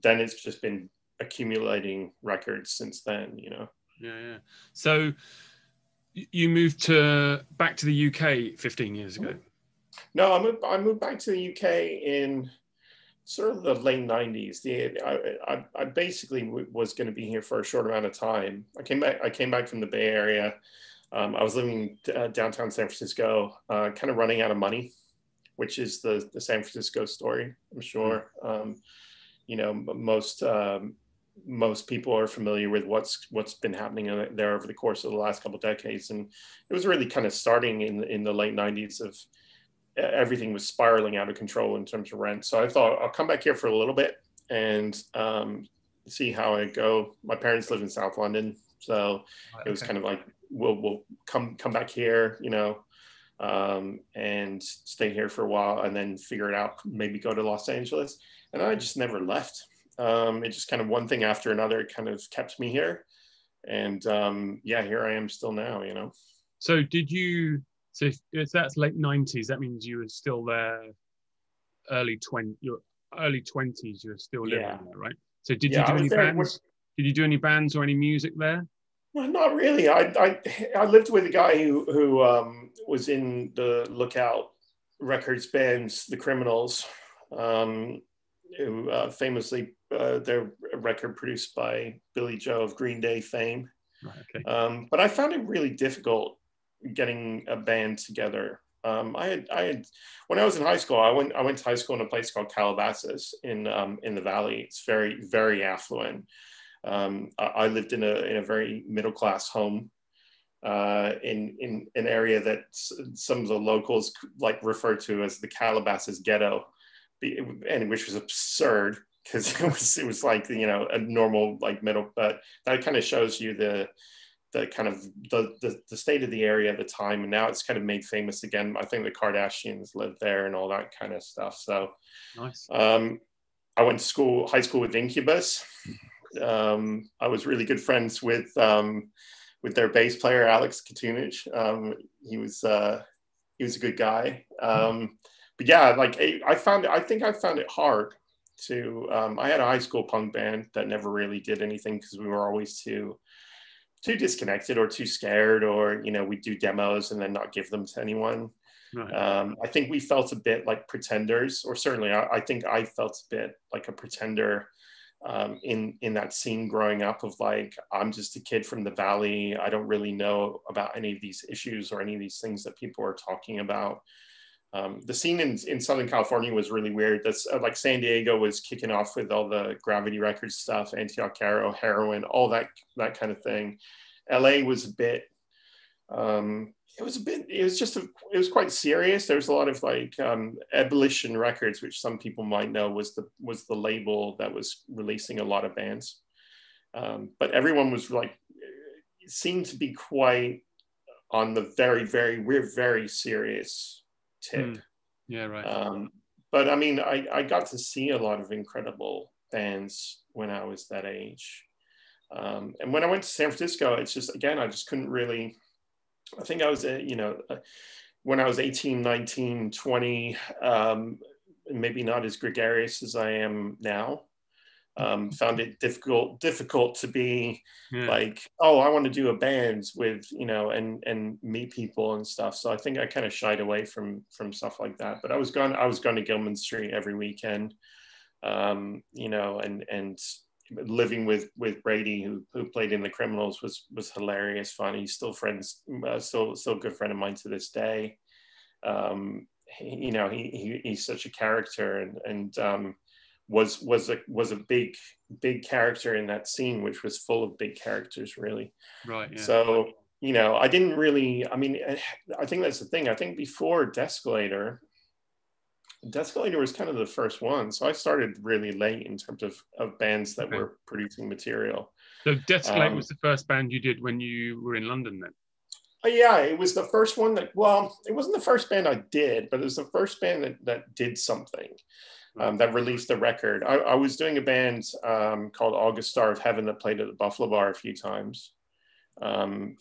then it's just been accumulating records since then, Yeah. So you moved back to the UK 15 years ago? No, I moved back to the UK in sort of the late 90s. I basically was going to be here for a short amount of time. I came back from the Bay Area. I was living downtown San Francisco, kind of running out of money, which is the San Francisco story, I'm sure. Most people are familiar with what's been happening there over the course of the last couple of decades. And it was really kind of starting in the late 90s of everything was spiraling out of control in terms of rent. So I thought I'll come back here for a little bit and see how I go. My parents live in South London, so it was kind of like, we'll come back here, and stay here for a while and then figure it out, maybe go to Los Angeles. And I just never left. It just kind of one thing after another kind of kept me here. And here I am still now, So so if that's late 90s, that means you were still there early 20s, you were still living there, right? So did you do any bands? Did you do any bands or any music there? Well, not really. I lived with a guy who was in the Lookout Records bands, The Criminals, who famously their record produced by Billy Joe of Green Day fame. Right, okay. But I found it really difficult getting a band together. I had when I was in high school, I went to high school in a place called Calabasas in the Valley. It's very, very affluent. I lived in a very middle class home in an area that some of the locals like refer to as the Calabasas ghetto, and which was absurd because it was like a normal like middle, but that kind of shows you the kind of the state of the area at the time. And now it's kind of made famous again. I think the Kardashians live there and all that kind of stuff. So nice. I went to high school with Incubus. I was really good friends with their bass player, Alex Katunich. He was a good guy. But yeah, like I think I found it hard to, I had a high school punk band that never really did anything because we were always too disconnected or too scared, or we'd do demos and then not give them to anyone. Right. I think we felt a bit like pretenders, or certainly I think I felt a bit like a pretender in that scene growing up of like, I'm just a kid from the valley. I don't really know about any of these issues or any of these things that people are talking about. The scene in Southern California was really weird. That's like San Diego was kicking off with all the Gravity Records stuff, Antioch Arrow, heroin, all that kind of thing. LA was a bit, it was quite serious. There was a lot of like Ebullition Records, which some people might know was the label that was releasing a lot of bands. But everyone was like, it seemed to be quite on the we're very serious tip. Yeah, right. But I mean, I got to see a lot of incredible bands when I was that age. And when I went to San Francisco, it's just, again, I just couldn't really, I think I was, when I was 18, 19, 20, maybe not as gregarious as I am now. Found it difficult to be like, oh, I want to do a band with, and meet people and stuff. So I think I kind of shied away from stuff like that. But I was going to Gilman Street every weekend, and living with Brady, who played in the Criminals, was hilarious, fun. He's still friends, still a good friend of mine to this day. He's such a character, and was a big character in that scene, which was full of big characters, really. Right. Yeah. So I didn't really. I mean, I think that's the thing. I think before Dethscalator was kind of the first one. So I started really late in terms of bands that were producing material. So Dethscalator was the first band you did when you were in London then? Yeah, it was the first one that, well, it wasn't the first band I did, but it was the first band that did something, that released a record. I was doing a band called August Star of Heaven that played at the Buffalo Bar a few times.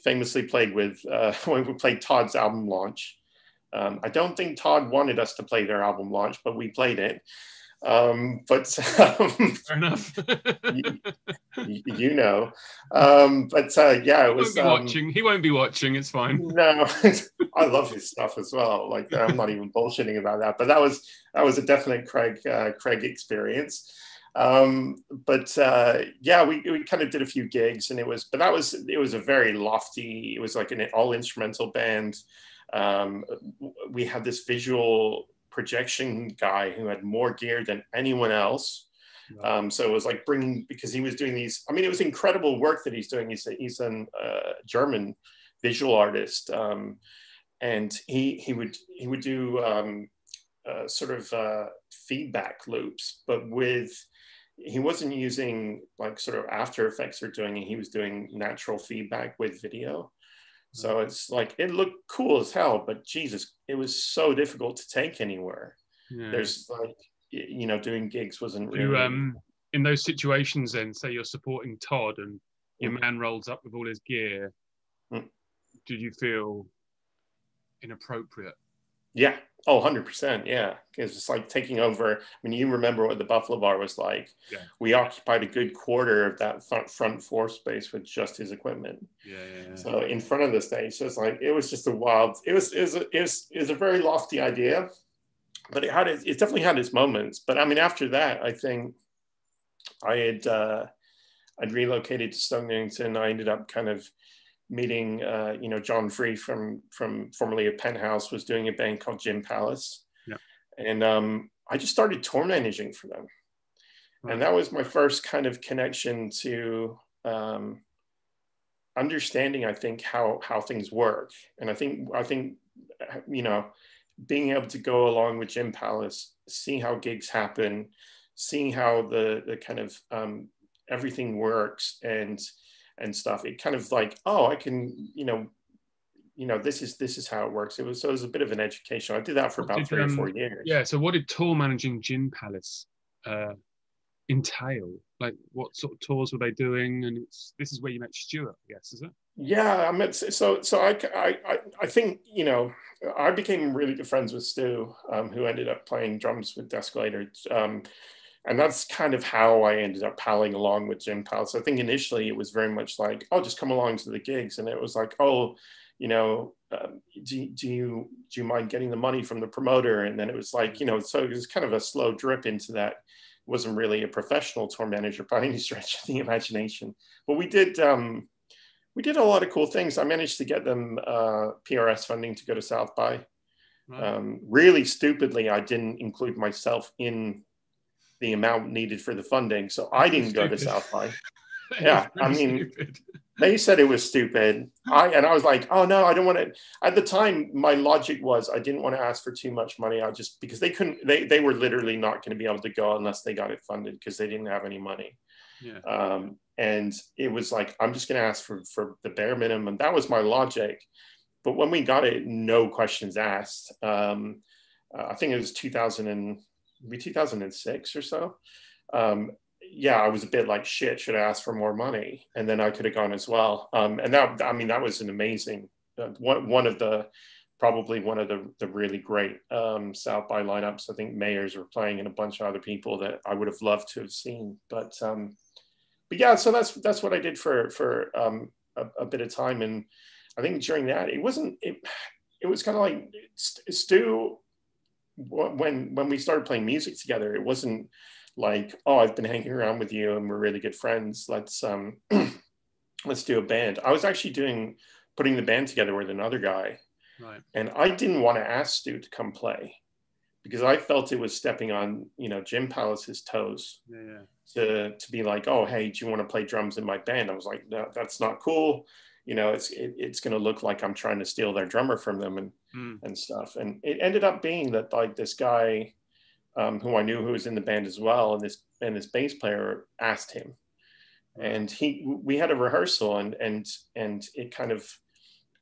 Famously played with, when we played Todd's album launch. I don't think Todd wanted us to play their album launch, but we played it. Fair enough. Yeah, it was. He won't be watching. It's fine. No, I love his stuff as well. Like, I'm not even bullshitting about that. But that was a definite Craig experience. Yeah, we kind of did a few gigs, and it was a very lofty. It was like an all instrumental band. We had this visual projection guy who had more gear than anyone else. So it was like because he was doing these, I mean, it was incredible work that he's doing. He's a German visual artist. And he would do sort of feedback loops, but he wasn't using like sort of After Effects or doing it. He was doing natural feedback with video. So it's like, it looked cool as hell, but Jesus, it was so difficult to take anywhere. Yeah. There's like, doing gigs wasn't really... in those situations then, say you're supporting Todd and your man rolls up with all his gear, did you feel inappropriate? Yeah. Oh, 100%. Yeah. Because it's like taking over. I mean, you remember what the Buffalo Bar was like. Yeah. We occupied a good quarter of that front floor space with just his equipment. Yeah. So in front of the stage, so it's like, it was just a wild, it was a very lofty idea, but it definitely had its moments. But I mean, after that, I think I'd relocated to Stone Newington. I ended up kind of meeting, John Free from formerly of Penthouse was doing a band called Gin Palace. Yeah. And I just started tour managing for them. Right. And that was my first kind of connection to understanding, I think, how things work. And I think, being able to go along with Gin Palace, see how gigs happen, seeing how the kind of everything works and stuff, it kind of like, oh, I can, this is how it works. It was a bit of an education. I did that for about 3 or 4 years. Yeah. So what did tour managing Gin Palace entail? Like, what sort of tours were they doing? And this is where you met Stuart, I guess, is it? Yeah, I met, so I think, I became really good friends with Stu, who ended up playing drums with Dethscalator. And that's kind of how I ended up palling along with Gin Palace. I think initially it was very much like, oh, just come along to the gigs. And it was like, oh, do you mind getting the money from the promoter? And then it was like, so it was kind of a slow drip into that wasn't really a professional tour manager by any stretch of the imagination. But we did a lot of cool things. I managed to get them PRS funding to go to South by. Right. Really stupidly, I didn't include myself in the amount needed for the funding, so I didn't go to South by. Yeah, I mean, they said it was stupid. I was like, oh no, I don't want to. At the time, my logic was I didn't want to ask for too much money. I just, because they couldn't, they were literally not going to be able to go unless they got it funded because they didn't have any money. Yeah. And it was like, I'm just going to ask for the bare minimum. That was my logic. But when we got it, no questions asked. I think it was 2006 or so. Yeah, I was a bit like, shit, should I ask for more money? And then I could have gone as well. And that, I mean, that was an amazing, probably one of the really great South by lineups. I think Mayors were playing and a bunch of other people that I would have loved to have seen. But yeah, so that's what I did for a bit of time. And I think during that, it was kind of like Stu, when we started playing music together, it wasn't like, oh, I've been hanging around with you and we're really good friends, let's do a band. I was actually putting the band together with another guy. Right. And I didn't want to ask Stu to come play because I felt it was stepping on, Jim Palace's toes. To be like, oh, hey, do you want to play drums in my band? I was like, no, that's not cool. It's going to look like I'm trying to steal their drummer from them and stuff. And it ended up being that, like, this guy who I knew who was in the band as well, and this bass player asked him, and we had a rehearsal, and it kind of,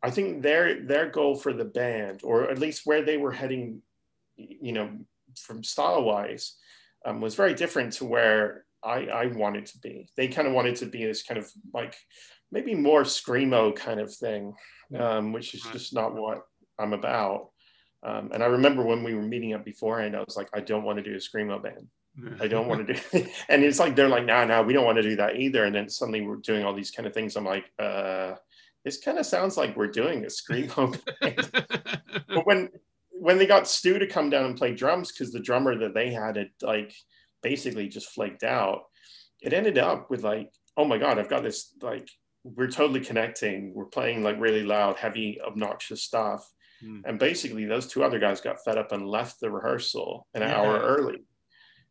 I think their goal for the band, or at least where they were heading, from style wise, was very different to where I wanted to be. They kind of wanted to be this kind of like maybe more screamo kind of thing, which is just not what I'm about. And I remember when we were meeting up beforehand, I was like, I don't want to do a screamo band. I don't want to do it. And it's like, they're like, no, we don't want to do that either. And then suddenly we're doing all these kind of things. I'm like, this kind of sounds like we're doing a screamo band. But when they got Stu to come down and play drums, because the drummer that they had like basically just flaked out, it ended up with like, oh my God, I've got this, like, we're totally connecting. We're playing like really loud, heavy, obnoxious stuff. And basically those two other guys got fed up and left the rehearsal an hour early.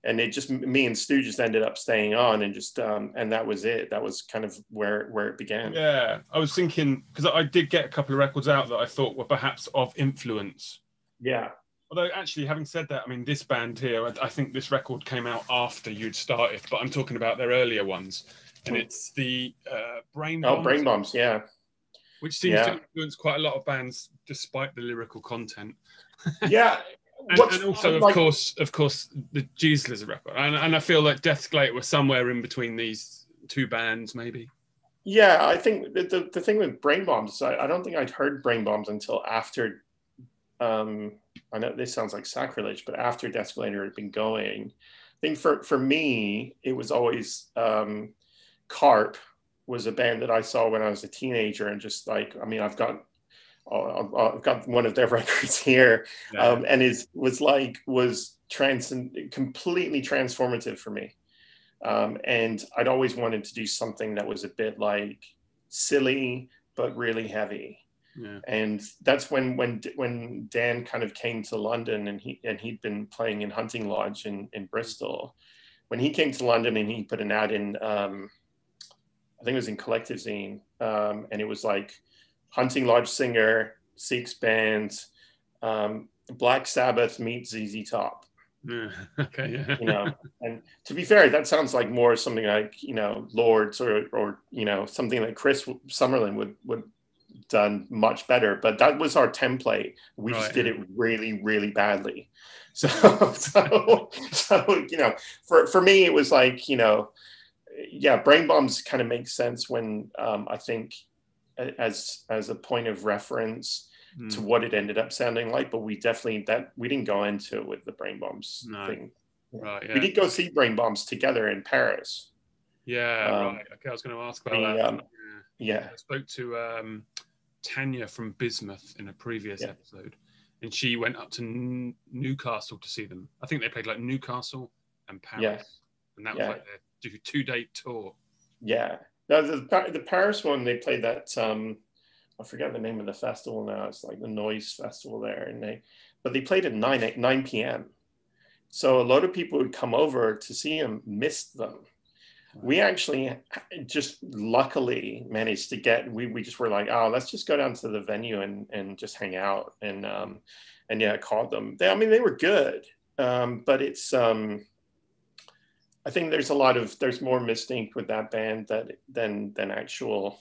And it just, me and Stu just ended up staying on and just, and that was it. That was kind of where it began. Yeah, I was thinking, because I did get a couple of records out that I thought were perhaps of influence. Yeah. Although actually, having said that, I mean, this band here, I think this record came out after you'd started, but I'm talking about their earlier ones. And it's the Brain Bombs. Oh, Brain Bombs, yeah. Which seems to influence quite a lot of bands, despite the lyrical content. Yeah. and also, of course, the Jesus Lizard record. And I feel like Dethscalator was somewhere in between these two bands, maybe. Yeah, I think the thing with Brain Bombs, I don't think I'd heard Brain Bombs until after, I know this sounds like sacrilege, but after Dethscalator had been going. I think for me, it was always Carp was a band that I saw when I was a teenager, and just like, I mean, I've got one of their records here, and was completely transformative for me. And I'd always wanted to do something that was a bit like silly but really heavy. Yeah. And that's when Dan kind of came to London, and he'd been playing in Hunting Lodge in Bristol. When he came to London and he put an ad in, I think it was in Collective Zine, and it was like Hunting Lodge singer, Six band, Black Sabbath meets ZZ Top. Yeah. Okay. Yeah. And to be fair, that sounds like more something like, Lords or something like Chris Summerlin would done much better. But that was our template. We just did it really, really badly. So for me, it was like, Brain Bombs kind of makes sense when I think as a point of reference to what it ended up sounding like, but we didn't go into it with the Brain Bombs thing. Right. Yeah. We did go see Brain Bombs together in Paris. Yeah. Right. Okay. I was going to ask about that. Yeah. I spoke to Tanya from Bismuth in a previous episode, and she went up to Newcastle to see them. I think they played like Newcastle and Paris. and that was like their 2-day tour. Yeah. Now the Paris one, they played that. I forget the name of the festival now. It's like the Noise Festival there, and but they played at 9 p.m. So a lot of people would come over to see him, missed them. We actually just luckily managed to get, we just were like, oh, let's just go down to the venue and just hang out. And yeah, called them. They were good. But it's, I think there's more mystique with that band than actual,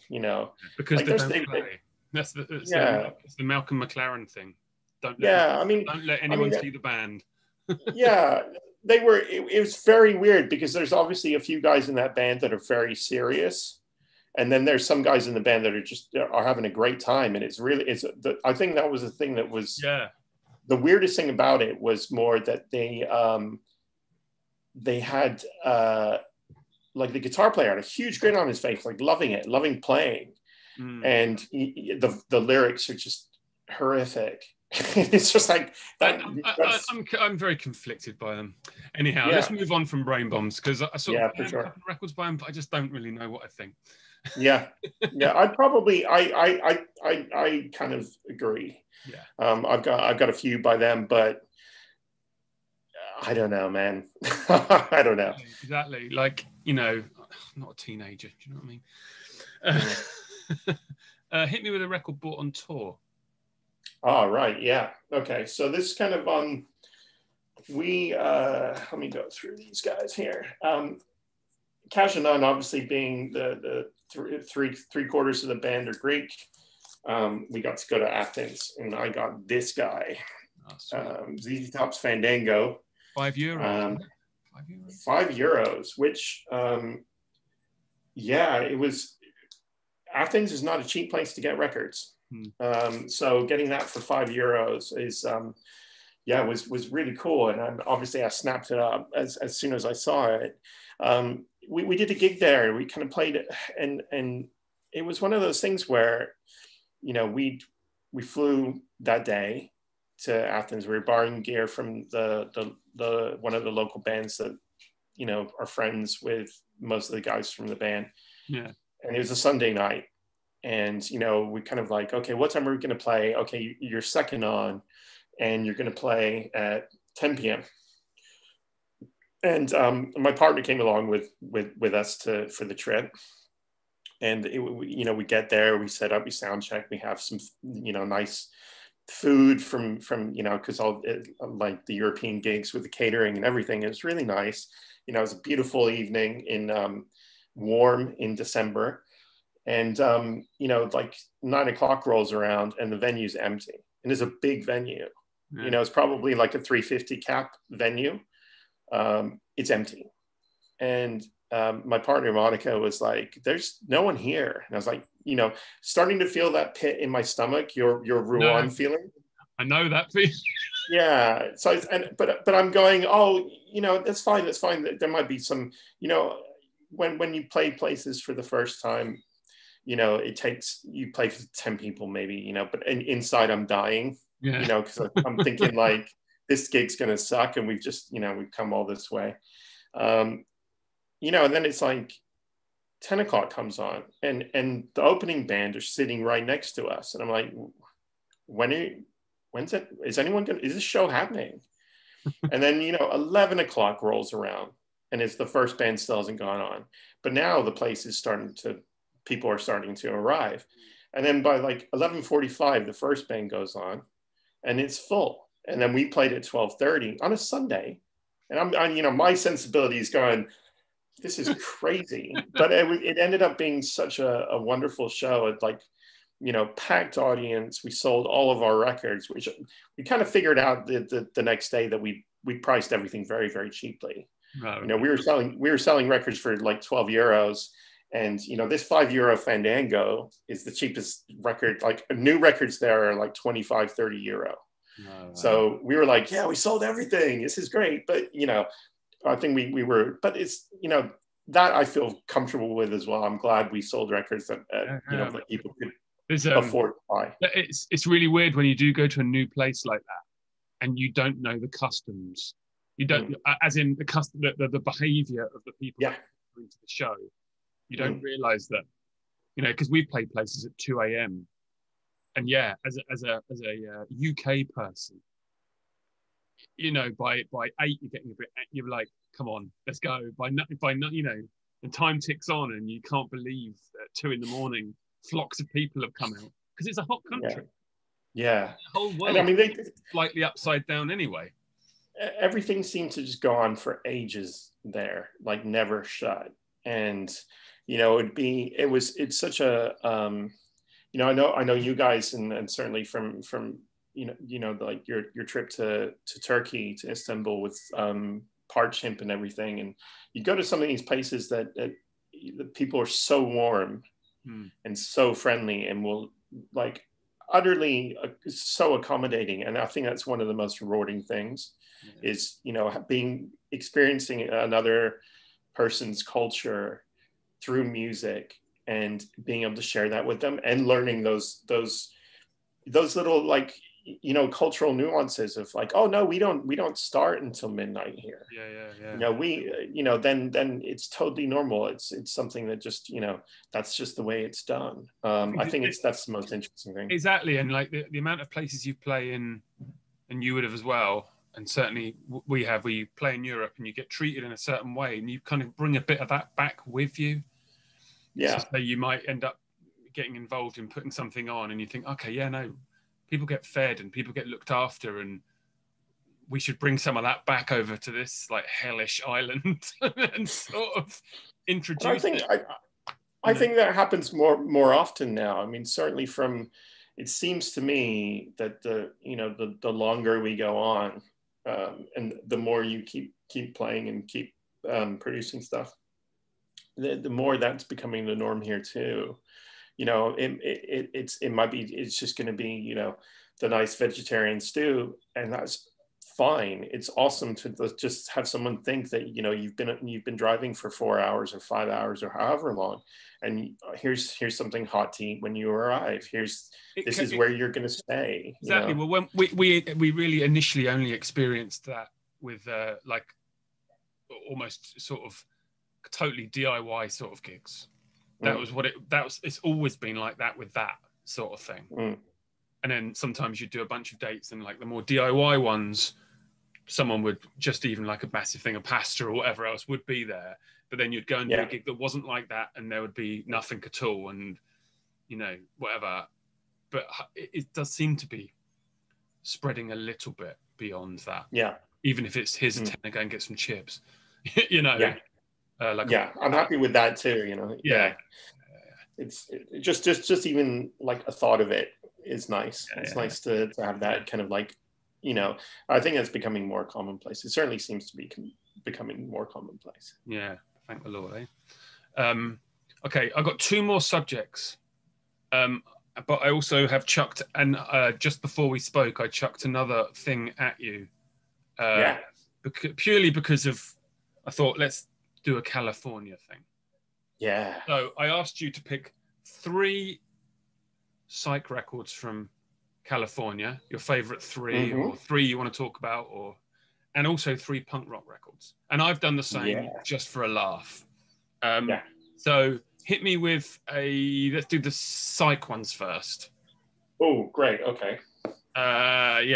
Because like they don't play. That's the Malcolm McLaren thing. Don't let anyone see the band. Yeah, they were. It was very weird because there's obviously a few guys in that band that are very serious, and then there's some guys in the band that are having a great time, and I think that was the thing that was the weirdest thing about it was more that they had like the guitar player had a huge grin on his face, like loving playing, and the lyrics are just horrific. It's just like that. I'm very conflicted by them. Anyhow, let's move on from Brain Bombs because I sort of have a couple of records by them, but I just don't really know what I think. Yeah. I'd probably I kind of agree. Yeah. I've got a few by them, but I don't know, man. I don't know. Exactly. Like, I'm not a teenager. Do you know what I mean? Hit me with a record bought on tour. Oh, right. Yeah. Okay. So this kind of let me go through these guys here. Casual Nun, obviously being the three quarters of the band are Greek. We got to go to Athens, and I got this guy, ZZ Top's Fandango. €5. €5, which it was. Athens is not a cheap place to get records. So getting that for €5 is was really cool, and obviously I snapped it up as soon as I saw it. We did a gig there, and we kind of played it, and it was one of those things where we flew that day to Athens. We were borrowing gear from the one of the local bands that are friends with most of the guys from the band. Yeah, and it was a Sunday night. And, we kind of like, okay, what time are we going to play? Okay, you're second on, and you're going to play at 10 p.m. And my partner came along with us for the trip. And, we get there, we set up, we sound check, we have some, nice food from because all like the European gigs with the catering and everything. It was really nice. It was a beautiful evening in warm in December. And, like 9 o'clock rolls around and the venue's empty. And it's a big venue. Yeah. It's probably like a 350 cap venue. It's empty. And my partner, Monica, was like, there's no one here. And I was like, starting to feel that pit in my stomach, your Rouen feeling. I know that feeling. Yeah. So, but I'm going, that's fine. That's fine. There might be some, when you play places for the first time, you play for 10 people maybe, but inside I'm dying, because I'm thinking like this gig's going to suck. And we've just, we've come all this way. And then it's like 10 o'clock comes on and the opening band are sitting right next to us. And I'm like, when's it? Is this show happening? And then, 11 o'clock rolls around and it's the first band still hasn't gone on. But now the place is people are starting to arrive. And then by like 11:45, the first band goes on and it's full. And then we played at 12:30 on a Sunday. And I'm my sensibility is going, this is crazy. But it ended up being such a wonderful show. It like, packed audience. We sold all of our records, which we kind of figured out the next day that we priced everything very, very cheaply. Right. We were selling records for like €12. And, this €5 Fandango is the cheapest record. Like new records there are like 25, 30 euro. Oh, wow. So we were like, yeah, we sold everything. This is great. But, I think we were, but it's, that I feel comfortable with as well. I'm glad we sold records that, that people could afford to buy. It's really weird when you do go to a new place like that and you don't know the customs You don't, as in the custom, the behavior of the people that go into the show. You don't realize that, you know, because we play places at 2 a.m. And yeah, as a UK person, you know, by 8 you're getting a bit, you're like, come on, let's go. By you know, and time ticks on, and you can't believe at 2 a.m. flocks of people have come out because it's a hot country. Yeah. The whole world, and I mean, they slightly upside down anyway. Everything seemed to just go on for ages there, like never shut. And you know, it's such a you know, I know you guys, and certainly from you know like your trip to Turkey, to Istanbul with Parchimp and everything, and you go to some of these places that the people are so warm and so friendly, and will like utterly so accommodating. And I think that's one of the most rewarding things is, you know, experiencing another person's culture through music and being able to share that with them, and learning those little, like, you know, cultural nuances of like, oh no, we don't start until midnight here. You know, you know, then it's totally normal. It's something that just, you know, that's just the way it's done. I think that's the most interesting thing. Exactly. And like the amount of places you play in, and you would have as well, and certainly we have, where you play in Europe and you get treated in a certain way, and you kind of bring a bit of that back with you. Yeah. So you might end up getting involved in putting something on, and you think, okay, yeah, no, people get fed and people get looked after, and we should bring some of that back over to this like hellish island and sort of introduce it. I think that happens more often now. I mean, certainly it seems to me that the longer we go on, and the more you keep playing and keep producing stuff, the more that's becoming the norm here too. You know, it's just going to be, you know, the nice vegetarian stew, and that's fine. It's awesome to just have someone think that, you know, you've been driving for 4 hours or 5 hours or however long, and here's something hot to eat when you arrive. This is where you're going to stay. Exactly. You know? Well, when we really initially only experienced that with like almost sort of totally DIY sort of gigs. That was it's always been like that with that sort of thing. And then sometimes you do a bunch of dates, and like the more DIY ones, someone would just, even like a massive thing of pasta or whatever else would be there. But then you'd go and do a gig that wasn't like that, and there would be nothing at all, and, you know, whatever. But it does seem to be spreading a little bit beyond that. Yeah. Even if it's here's a tenner, go and get some chips, you know. Yeah. I'm happy with that too. You know. Yeah. It's just even like a thought of it is nice. It's nice to have that kind of like, you know, I think that's becoming more commonplace. It certainly seems to be becoming more commonplace. Yeah, thank the Lord. Okay, I've got 2 more subjects, but I also have chucked, and just before we spoke, I chucked another thing at you. Purely because of, I thought, let's do a California thing. Yeah. So I asked you to pick 3 psych records from California, your favorite 3, or 3 you want to talk about, and also 3 punk rock records. And I've done the same just for a laugh. So hit me with let's do the psych ones first. Oh, great. Okay. And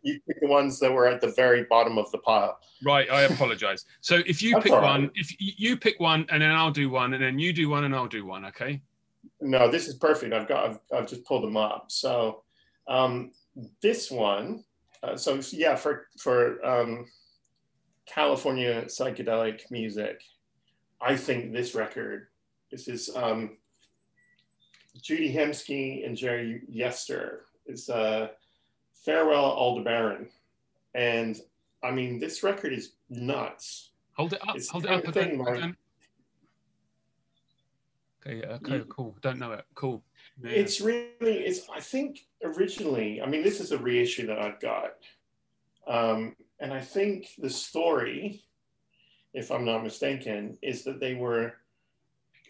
you pick the ones that were at the very bottom of the pile. Right, I apologize. So if you pick one, if you pick one, and then I'll do one, and then you do one, and I'll do one, okay? No, this is perfect. I've just pulled them up. So this one, for California psychedelic music, I think this is Judy Hemsky and Jerry Yester. It's Farewell Aldebaran. And I mean, this record is nuts. Hold it up. Hold it up again. Okay, okay, cool. Don't know it. Cool. Yeah. I think originally, I mean, this is a reissue that I've got. And I think the story, if I'm not mistaken, is that they were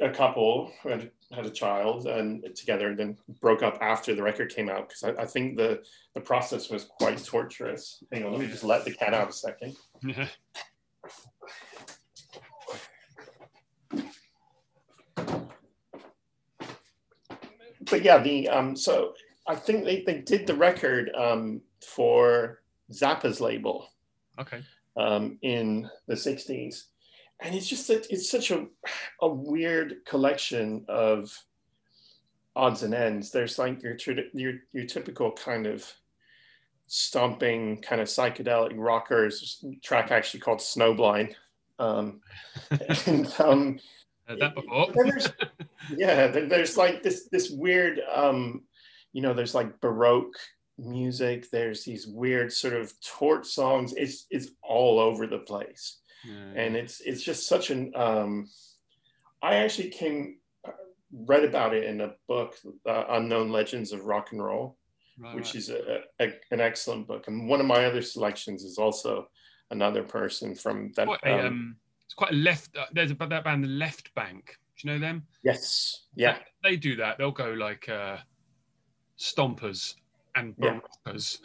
a couple who had a child and together, and then broke up after the record came out, because I think the process was quite torturous. Hang on, let me just let the cat out a second. Yeah. But yeah, so I think they did the record for Zappa's label. Okay. In the 60s. And it's just that it's such a weird collection of odds and ends. There's like your typical kind of stomping, kind of psychedelic rockers track, actually called Snowblind. And Heard that before. there's like this weird, there's like Baroque music. There's these weird sort of torch songs. It's all over the place. And it's just such an I actually read about it in a book, Unknown Legends of Rock and Roll, which is an excellent book. And one of my other selections is also another person from that. It's quite a left. There's that band, the Left Bank. Do you know them? Yes. Yeah. They do that. They'll go like stompers and baroccas.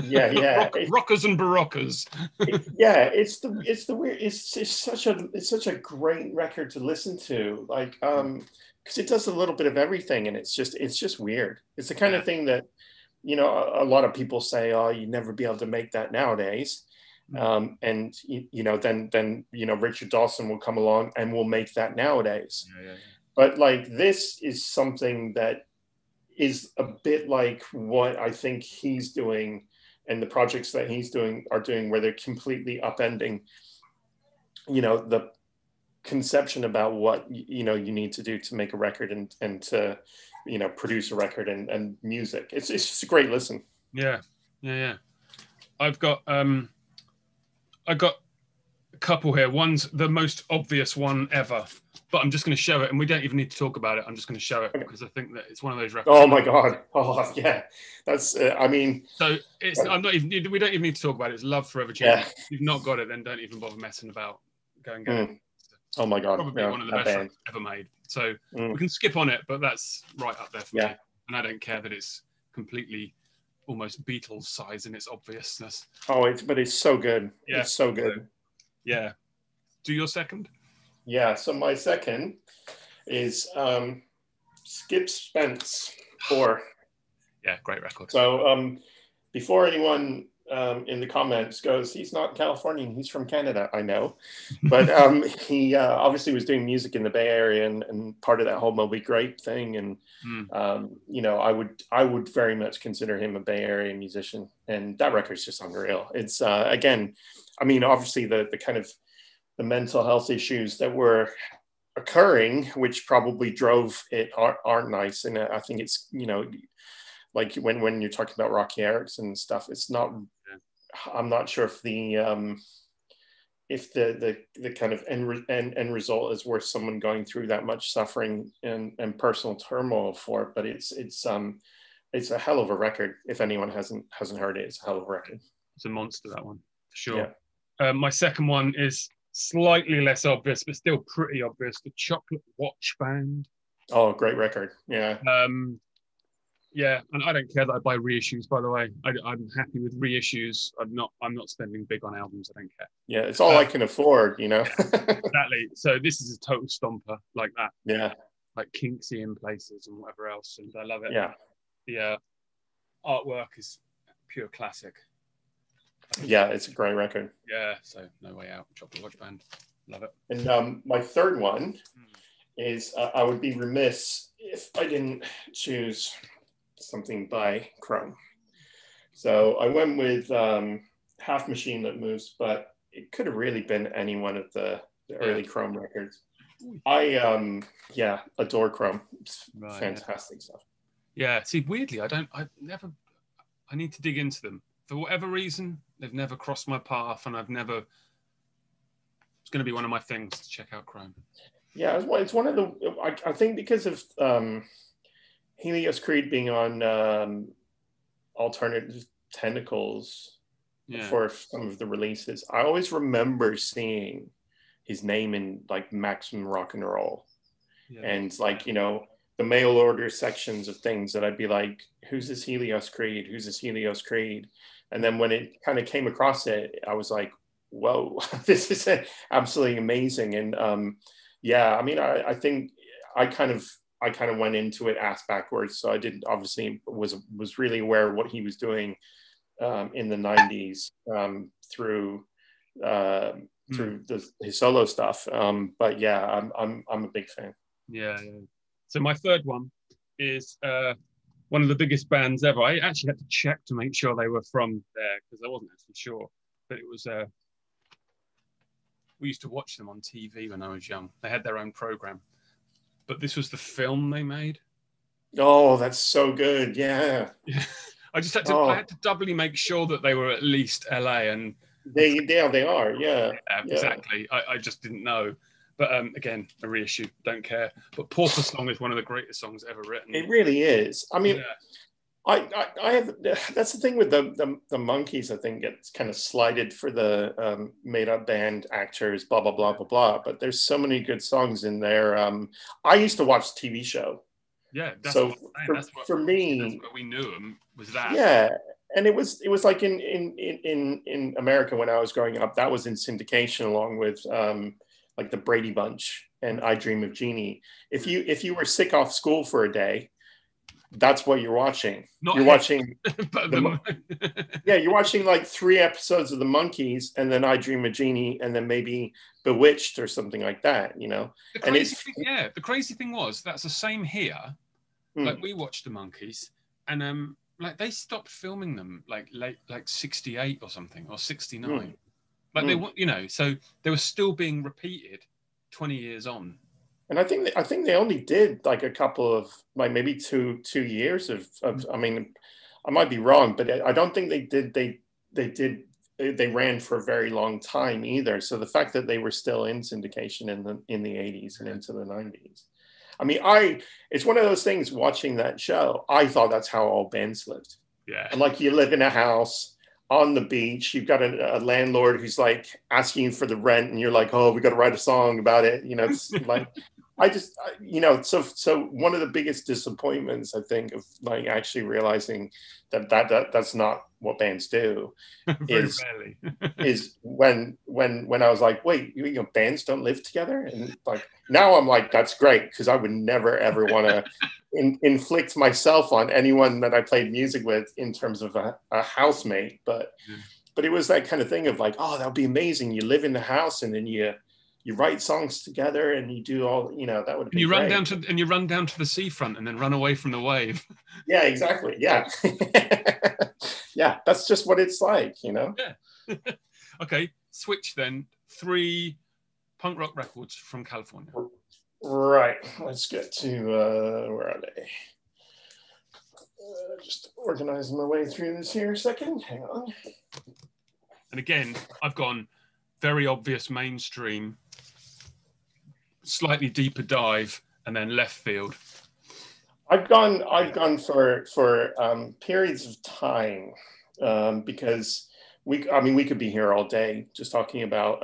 Yeah. Rockers and baroccas. It's the weird. It's such a great record to listen to. Like, because it does a little bit of everything, and it's just weird. It's the kind of thing that, a lot of people say, oh, you'd never be able to make that nowadays. And then Richard Dawson will come along and will make that nowadays. But like, this is something that is a bit like what I think he's doing, and the projects that he's doing are doing, where they're completely upending, the conception about what you need to do to make a record and to produce a record and music. It's just a great listen. Yeah. I've got a couple here. One's the most obvious one ever, but I'm just going to show it, and we don't even need to talk about it. I'm just going to show it because I think that it's one of those records. Oh my god! Oh yeah, that's. So it's. I'm not even. We don't even need to talk about it. It's Love Forever Change. Yeah. If you've not got it, then don't even bother messing about. Go and get it. Oh my god! Probably one of the best records ever made. So we can skip on it, but that's right up there for me. And I don't care that it's completely, almost Beatles size in its obviousness. Oh, but it's so good. Yeah. It's so good. So, yeah. Do your second? Yeah. So my second is Skip Spence 4. Yeah, great record. So before anyone in the comments goes, he's not Californian, he's from Canada, I know. But he obviously was doing music in the Bay Area and part of that whole Moby Grape thing. And, I would very much consider him a Bay Area musician. And that record's just unreal. It's, again, obviously the kind of the mental health issues that were occurring, which probably drove it, aren't nice. And I think it's, like when you're talking about Rocky Erickson and stuff, it's not. I'm not sure if the kind of end result is worth someone going through that much suffering and personal turmoil for it. But it's a hell of a record. If anyone hasn't heard it, it's a hell of a record. It's a monster, that one, for sure. Yeah. My second one is slightly less obvious, but still pretty obvious. The Chocolate Watch Band. Oh, great record. Yeah. Yeah, and I don't care that I buy reissues. By the way, I'm happy with reissues. I'm not spending big on albums. I don't care. Yeah, it's all I can afford, Exactly. So this is a total stomper like that. Yeah, like Kinksy in places and whatever else, and I love it. Yeah, the artwork is pure classic. Yeah, it's a great record. Yeah, so No Way Out, Chocolate Watch Band, love it. And my third one is I would be remiss if I didn't choose something by Chrome. So I went with Half Machine That Moves, but it could have really been any one of the early Chrome records. I adore Chrome. It's fantastic stuff. Yeah, see, weirdly, I need to dig into them. For whatever reason, they've never crossed my path, and it's going to be one of my things to check out Chrome. Yeah, it's one of the, I think because of Helios Creed being on Alternative Tentacles for some of the releases, I always remember seeing his name in like Maximum Rock and Roll. and like, you know, the mail order sections of things that I'd be like, who's this Helios Creed? Who's this Helios Creed? And then when it kind of came across it, I was like, whoa, this is absolutely amazing. And yeah, I mean, I think I kind of went into it ass backwards. So I didn't obviously was really aware of what he was doing in the 90s through his solo stuff. But yeah, I'm a big fan. Yeah. So my third one is one of the biggest bands ever. I actually had to check to make sure they were from there because I wasn't actually sure. But it was, we used to watch them on TV when I was young. They had their own program. But this was the film they made. Oh, that's so good. Yeah. I just had to, I had to doubly make sure that they were at least LA. And they are. Yeah. Exactly. I just didn't know. But again, a reissue, don't care. But Pauper Song is one of the greatest songs ever written. It really is. I mean, I have, that's the thing with the Monkees. I think it's kind of slighted for the made up band actors, blah blah blah blah blah. But there's so many good songs in there. I used to watch the TV show. Yeah, that's so for me, that's where we knew them was that. Yeah, and it was like in America when I was growing up, that was in syndication along with like the Brady Bunch and I Dream of Jeannie. If you were sick off school for a day, that's what you're watching. You're watching you're watching like 3 episodes of the Monkees and then I Dream of Jeannie and then maybe Bewitched or something like that, you know. The crazy thing was that's the same here. Like we watched the Monkees and like they stopped filming them like 68 or something or 69. Like they, you know, so they were still being repeated 20 years on. And I think they only did like a couple of like maybe two years of I mean, I might be wrong, but I don't think they ran for a very long time either. So the fact that they were still in syndication in the 80s and into the 90s. I mean, it's one of those things watching that show. I thought that's how all bands lived. Yeah. And like you live in a house on the beach, you've got a landlord who's like asking you for the rent and you're like, oh, we got to write a song about it. You know, it's like, you know, so one of the biggest disappointments, I think, of like actually realizing that's not what bands do is when I was like, wait, you know, bands don't live together. And like, now I'm like, that's great. Cause I would never, ever want to inflict myself on anyone that I played music with in terms of a housemate. But it was that kind of thing of like, oh, that'd be amazing. You live in the house and then you write songs together and you do all, you know, that would be great. You run down to the seafront and then run away from the wave. Yeah, exactly. Yeah. Yeah, that's just what it's like, you know? Yeah. Okay, switch then. 3 punk rock records from California. Right. Let's get to, where are they? Just organizing my way through this here a second. Hang on. And again, I've gone very obvious mainstream, slightly deeper dive, and then left field. I've gone for periods of time because we could be here all day just talking about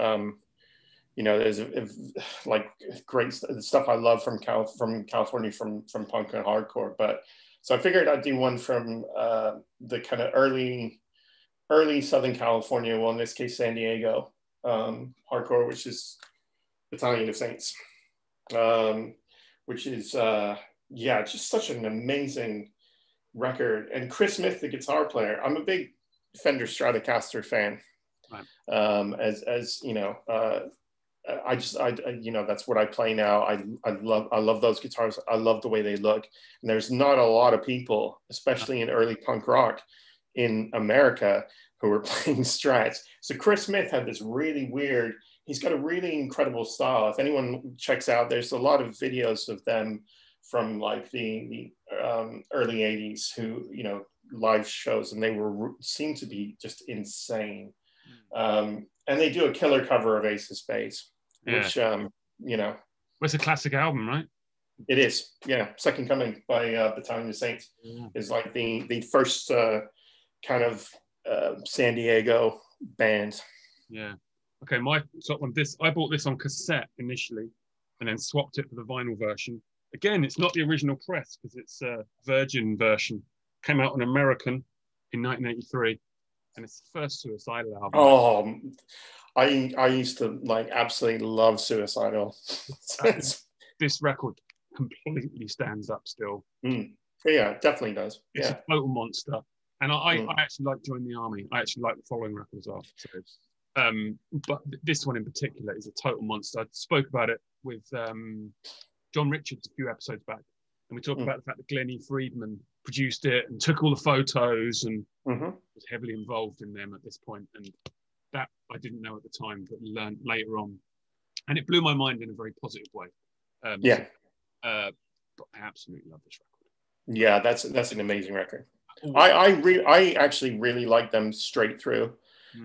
you know, there's like great stuff I love from California from punk and hardcore. But so I figured I'd do one from the kind of early Southern California, well in this case San Diego hardcore, which is Battalion of Saints, which is just such an amazing record. And Chris Smith, the guitar player, I'm a big Fender Stratocaster fan. Right. As you know, I you know, that's what I play now. I love those guitars. I love the way they look. And there's not a lot of people, especially in early punk rock in America, who were playing Strats. So Chris Smith had this really weird, he's got a really incredible style. If anyone checks out, there's a lot of videos of them from like the early 80s who, you know, live shows, and they seemed to be just insane. And they do a killer cover of Ace of Spades, which, you know. It's a classic album, right? It is, yeah. Second Coming by Battalion of Saints is like the first kind of San Diego band. Yeah. Okay, my top one. I bought this on cassette initially, and then swapped it for the vinyl version. Again, it's not the original press because it's a Virgin version. Came out on American in 1983, and it's the first Suicidal album. Oh, I used to like absolutely love Suicidal. This record completely stands up still. Yeah, it definitely does. It's a total monster. And I actually like Join the Army. I actually like the following record as well. So, but this one in particular is a total monster. I spoke about it with John Richards a few episodes back, and we talked about the fact that Glennie Friedman produced it and took all the photos and was heavily involved in them at this point. And that I didn't know at the time, but learned later on. And it blew my mind in a very positive way. But I absolutely love this record. Yeah, that's an amazing record. I actually really like them straight through,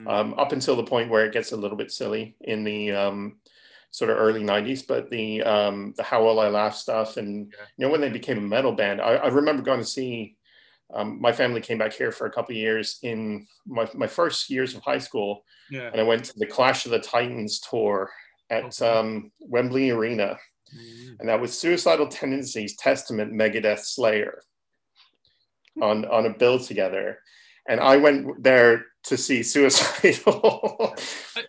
up until the point where it gets a little bit silly in the sort of early 90s. But the How Will I Laugh stuff, and when they became a metal band, I remember going to see. My family came back here for a couple of years in my first years of high school, and I went to the Clash of the Titans tour at Wembley Arena, and that was Suicidal Tendencies, Testament, Megadeth, Slayer on a bill together, and I went there to see Suicidal.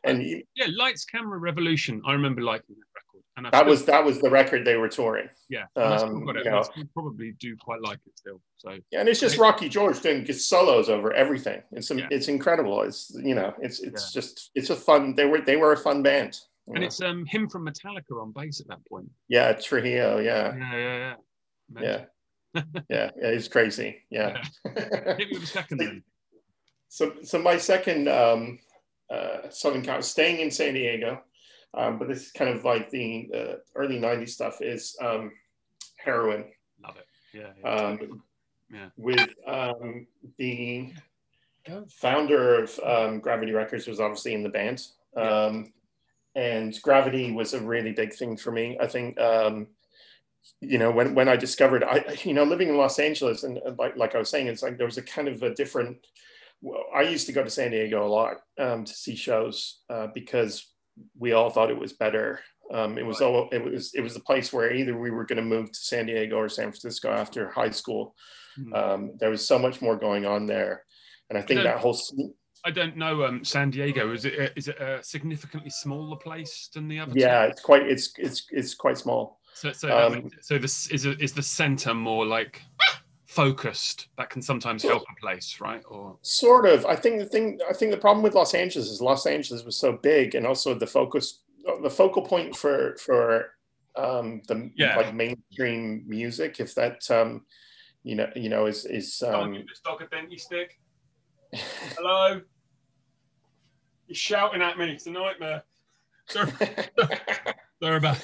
And Lights, Camera, Revolution. I remember liking that record, and that was the record they were touring. Yeah, and I still got it. I still probably do quite like it still. So and it's just Rocky George doing solos over everything. It's incredible. It's it's a fun. They were a fun band. And it's him from Metallica on bass at that point. Yeah, Trujillo. Yeah. Yeah, it's crazy. Yeah. Hit me with a second then. So my second Southern Cal, staying in San Diego, but this is kind of like the early 90s stuff, is Heroin. Love it. With the founder of Gravity Records was obviously in the band. And Gravity was a really big thing for me. I think, when I discovered, living in Los Angeles, and like I was saying, it's like there was a kind of a different. I used to go to San Diego a lot to see shows because we all thought it was better. It was a place where either we were going to move to San Diego or San Francisco after high school. There was so much more going on there, and I think that whole. I don't know. San Diego, is it a significantly smaller place than the other? Yeah, two? It's quite small. So this is the center more like focused. That can sometimes help a place, right? Or sort of. I think the problem with Los Angeles is Los Angeles was so big, and also the focal point for like mainstream music. If that is Can't give this dog a dentty stick. Hello. You're shouting at me. It's a nightmare. Sorry about.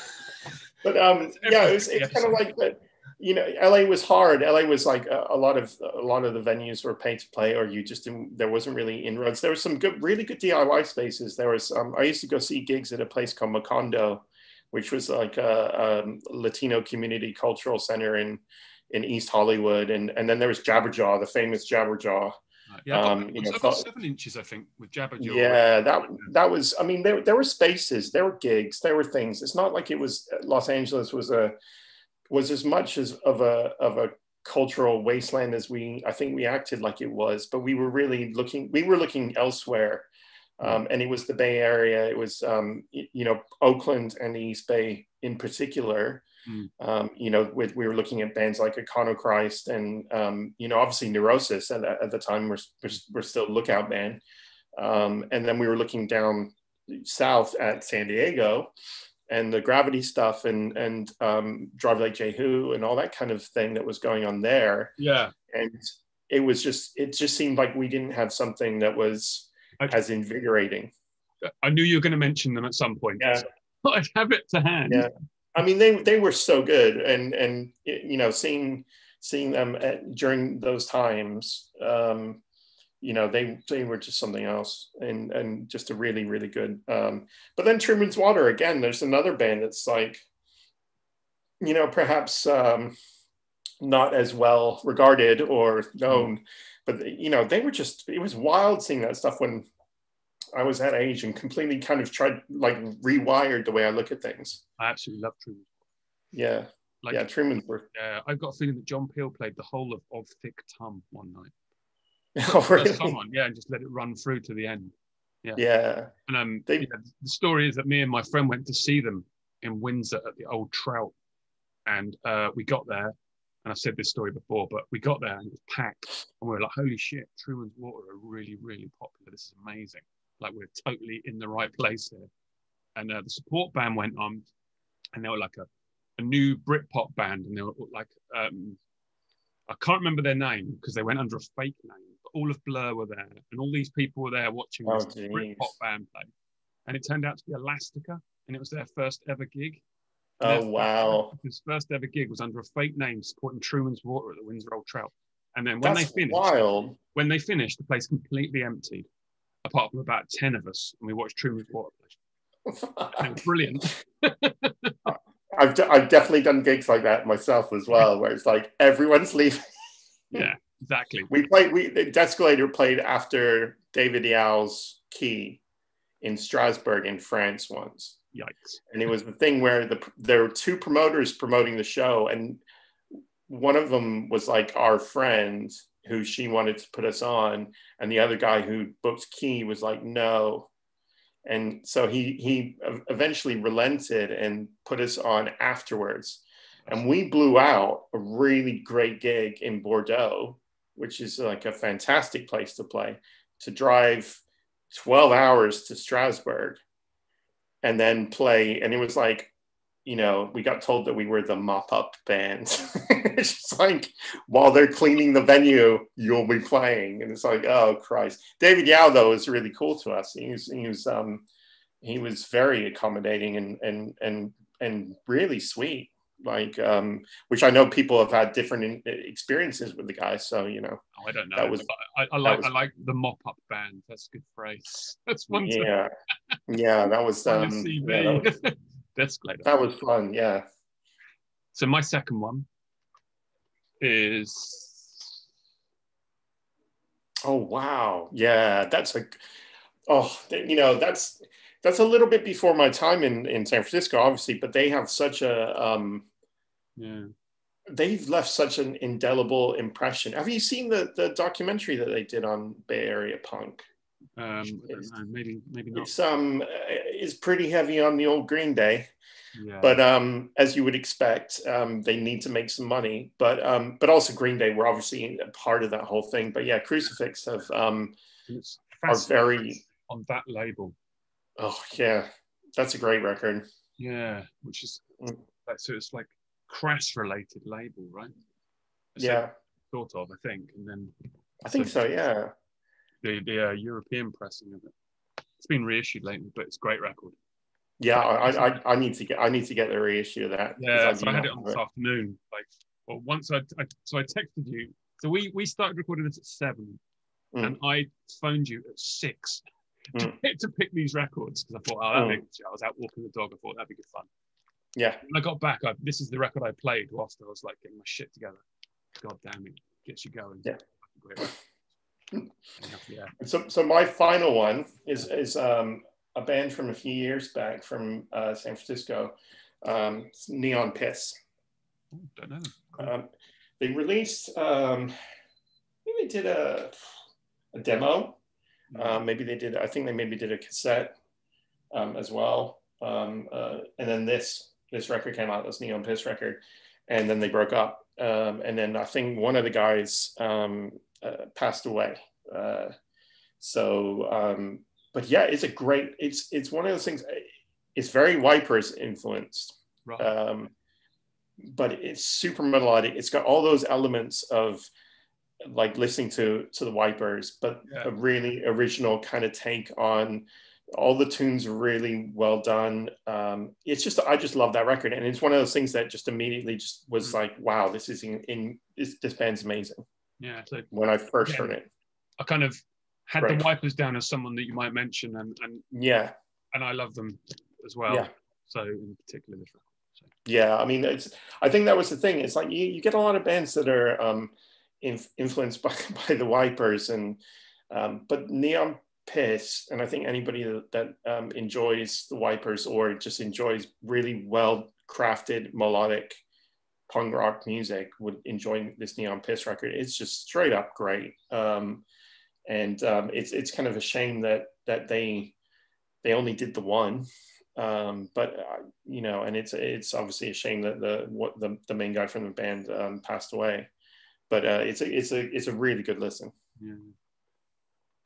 But it's kind of like that. LA was hard. LA was like a lot of the venues were pay to play, or you just didn't. There wasn't really inroads. There was some really good DIY spaces. There was. I used to go see gigs at a place called Macondo, which was like a Latino community cultural center in East Hollywood, and then there was Jabberjaw, the famous Jabberjaw. I've got 7 inches, I think, with Jabberjaw. Yeah, that was. I mean, there were spaces, there were gigs, there were things. It's not like it was Los Angeles was as much as of a cultural wasteland as I think we acted like it was. But we were really looking elsewhere, and it was the Bay Area. It was Oakland and the East Bay in particular. We were looking at bands like Iconoclast and obviously Neurosis at the time we're still Lookout Band, and then we were looking down south at San Diego and the Gravity stuff and Drive Like Jehu and all that kind of thing that was going on there. And it just seemed like we didn't have something that was as invigorating. I knew you were going to mention them at some point. Yeah, so I'd have it to hand. Yeah. I mean, they were so good, and seeing them during those times, they were just something else, and just a really, really good. But then Truman's Water again. There's another band that's like, perhaps not as well regarded or known, but they were just. It was wild seeing that stuff when that age and completely kind of tried, like, rewired the way I look at things. I absolutely love Truman. Yeah. Like, yeah, Truman's worth. Yeah, I've got a feeling that John Peel played the whole of Thick Tum one night. Oh, really? First song on, yeah, and just let it run through to the end. Yeah. Yeah. And the story is that me and my friend went to see them in Windsor at the Old Trout, and we got there, and I've said this story before, but we got there and it was packed, and we were like, holy shit, Truman's Water are really, really popular. This is amazing. Like, we're totally in the right place here. And the support band went on, and they were like a new Britpop band, and they were like, I can't remember their name because they went under a fake name, but all of Blur were there, and all these people were there watching this Britpop band play. And it turned out to be Elastica, and it was their first ever gig. Oh, wow. His first ever gig was under a fake name supporting Truman's Water at the Windsor Old Trout. And then when they finished, the place completely emptied, apart from about 10 of us, and we watched Truman's Water play. And it was brilliant. I've definitely done gigs like that myself as well, where it's like everyone's leaving. Yeah, exactly. Dethscalator played after David Yow's Key in Strasbourg in France once. Yikes. And it was the thing where there were two promoters promoting the show, and one of them was like our friend who she wanted to put us on, and the other guy who booked Key was like, no. And so he eventually relented and put us on afterwards. And we blew out a really great gig in Bordeaux, which is like a fantastic place to play, to drive 12 hours to Strasbourg and then play. And it was like, you know, we got told that we were the mop-up band. It's just like, while they're cleaning the venue, you'll be playing. And it's like, oh, Christ. David Yow, though, was really cool to us. He was very accommodating and really sweet. Like, which I know people have had different experiences with the guy. So, you know. Oh, I don't know. I like the mop-up band. That's a good phrase. That's one. Yeah. Yeah, that was... Dethscalator. That was fun, yeah. So my second one is... Oh, wow. Yeah, that's a little bit before my time in San Francisco, obviously, but they have such a... They've left such an indelible impression. Have you seen the documentary that they did on Bay Area punk? I don't know, maybe not. It's pretty heavy on the old Green Day, but as you would expect, they need to make some money. But also Green Day were obviously a part of that whole thing. But yeah, Crucifix are very on that label. Oh yeah, that's a great record. Yeah, which is so it's like Crash related label, right? Yeah, sort of. I think, and then I think so. Yeah. The European pressing of it. It's been reissued lately, but it's a great record. Yeah, I need to get the reissue of that. Yeah, so I had it on this afternoon. Once I texted you. So we started recording this at 7, and I phoned you at 6 to pick these records because I thought, that'd be good. I was out walking the dog. I thought that'd be good fun. Yeah. When I got back, this is the record I played whilst I was like getting my shit together. God damn it, gets you going. Yeah. Great record. Yeah. So my final one is a band from a few years back from San Francisco. It's Neon Piss. Oh, don't know. They released maybe they did a demo. Maybe they did. I think they maybe did a cassette as well. And then this record came out. This Neon Piss record, and then they broke up. And then I think one of the guys passed away. But yeah, it's one of those things. It's very Wipers influenced, right. But it's super melodic. It's got all those elements of like listening to the Wipers, but a really original kind of take on. All the tunes are really well done. I just love that record, and it's one of those things that just immediately just was like, wow, this band's amazing. Yeah. So when I first heard it, I kind of had the Wipers down as someone that you might mention, and I love them as well. Yeah. So in particular, this record. So. Yeah, I mean, I think that was the thing. It's like you get a lot of bands that are influenced by the Wipers, and but Neon Piss, and I think anybody that enjoys the Wipers or just enjoys really well crafted melodic punk rock music would enjoy this Neon Piss record. It's just straight up great, and it's kind of a shame that they only did the one, but you know, and it's obviously a shame that the main guy from the band passed away, but it's a really good listen. Yeah.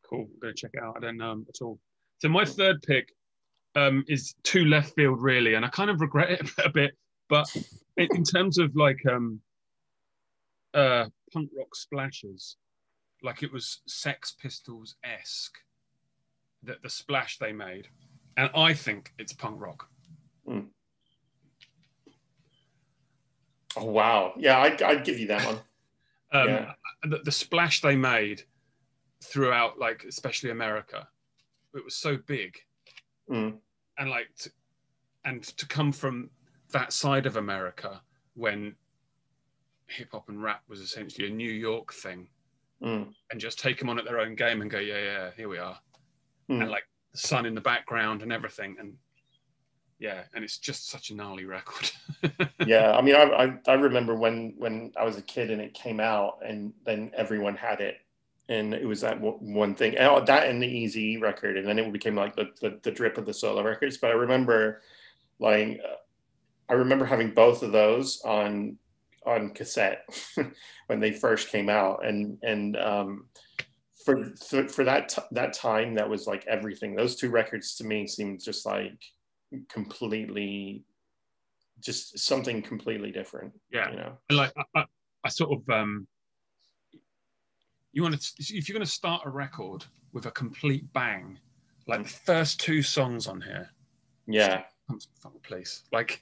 Cool, I'm gonna check it out. I don't know at all. So my third pick is too left field, really, and I kind of regret it a bit. But in terms of like punk rock splashes, like it was Sex Pistols-esque, the splash they made, and I think it's punk rock. Mm. Oh wow, yeah, I'd give you that one. Yeah. The splash they made throughout, like especially America, it was so big, and like to come from that side of America when hip hop and rap was essentially a New York thing, and just take them on at their own game and go, yeah, here we are, and like the sun in the background and everything, and yeah, and it's just such a gnarly record. Yeah, I mean, I remember when I was a kid and it came out, and then everyone had it. And it was that one thing, and that and the Eazy record, and then it became like the drip of the solo records. But I remember, like, I remember having both of those on cassette when they first came out, and for that time, that was like everything. Those two records to me seemed just like completely, just something completely different. Yeah, you know, and like I sort of you want to, if you're going to start a record with a complete bang, like the first two songs on here, yeah, please, like,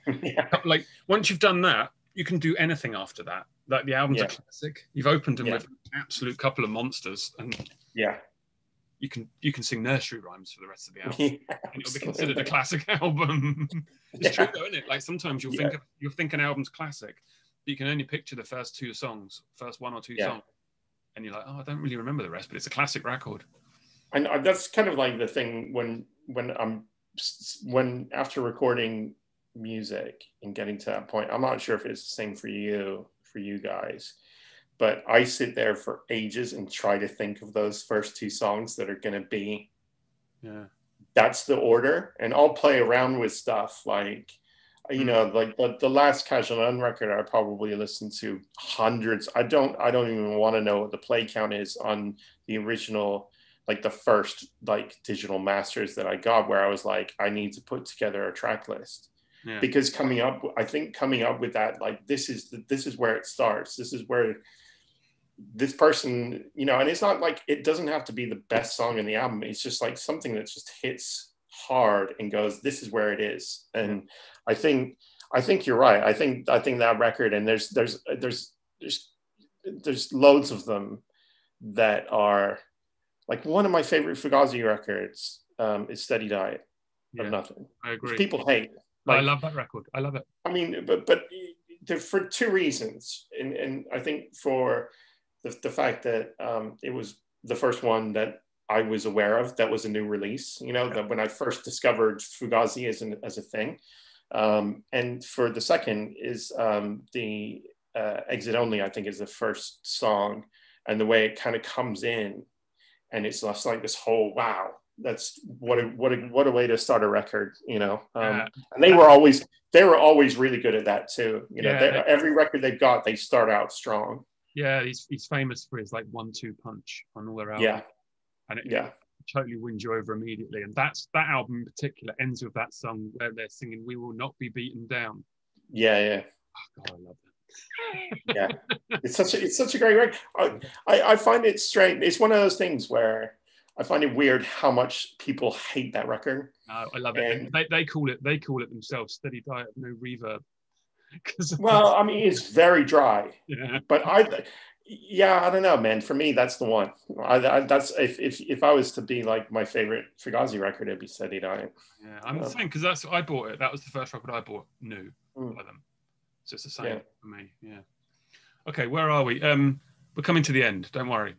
like once you've done that, you can do anything after that. Like the album's a classic. You've opened them with an absolute couple of monsters, and you can sing nursery rhymes for the rest of the album, and it'll be considered a classic album. It's true though, isn't it? Like sometimes you'll think an album's classic, but you can only picture the first two songs, first one or two songs. And you're like, oh, I don't really remember the rest, but it's a classic record. And that's kind of like the thing when after recording music and getting to that point, I'm not sure if it's the same for you guys, but I sit there for ages and try to think of those first two songs that are going to be, that's the order. And I'll play around with stuff like, you know, like the last Casual Nun record, I probably listened to hundreds. I don't even want to know what the play count is on the original, like the first like digital masters that I got, where I was like, I need to put together a track list, because coming up with that, like this is where it starts. This is where this person, you know, and it's not like, it doesn't have to be the best song in the album. It's just like something that just hits hard and goes, this is where it is. And I think you're right. I think that record, and there's loads of them that are like, one of my favorite Fugazi records is Steady Diet of Nothing. I agree. Which people hate. Like, I love that record. I love it. I mean, but for two reasons, and I think for the fact that it was the first one that I was aware of that was a new release, you know, that when I first discovered Fugazi as a thing. And for the second is the Exit Only, I think, is the first song, and the way it kind of comes in, and it's just like this whole, wow, that's what a way to start a record, you know. And they were always really good at that too, you know. Every record they've got, they start out strong. Yeah, he's famous for his like 1-2 punch on all their albums. And it totally wins you over immediately. And that album in particular ends with that song where they're singing "We Will Not Be Beaten Down." Yeah. Oh, God, I love that. It's such a great record. I find it strange. It's one of those things where I find it weird how much people hate that record. No, I love it. And they call it themselves Steady Diet, no reverb. Well, I mean, it's very dry. But I don't know, man. For me, that's the one. That's if I was to be like my favorite Fugazi record, it'd be Steady Diet. Yeah, I'm the same, because I bought it. That was the first record I bought new by them. So it's the same for me. Yeah. Okay, where are we? We're coming to the end. Don't worry.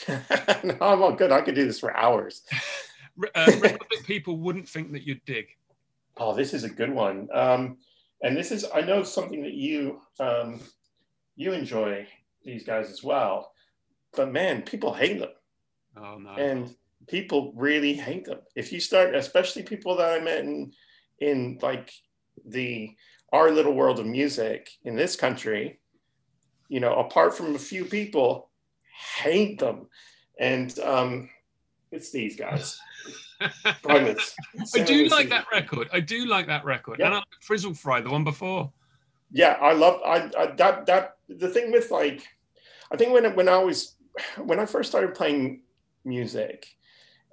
No, I'm all good. I could do this for hours. Record that people wouldn't think that you'd dig. Oh, this is a good one. And this is, I know, something that you enjoy these guys as well. But man, people hate them. Oh no. And people really hate them. If you start, especially people that I met in like our little world of music in this country, you know, apart from a few people, hate them. And it's these guys. Primus. I do like that record. I do like that record. Yeah. And I like Frizzle Fry, the one before. Yeah, I love that the thing with, like, I think when I first started playing music,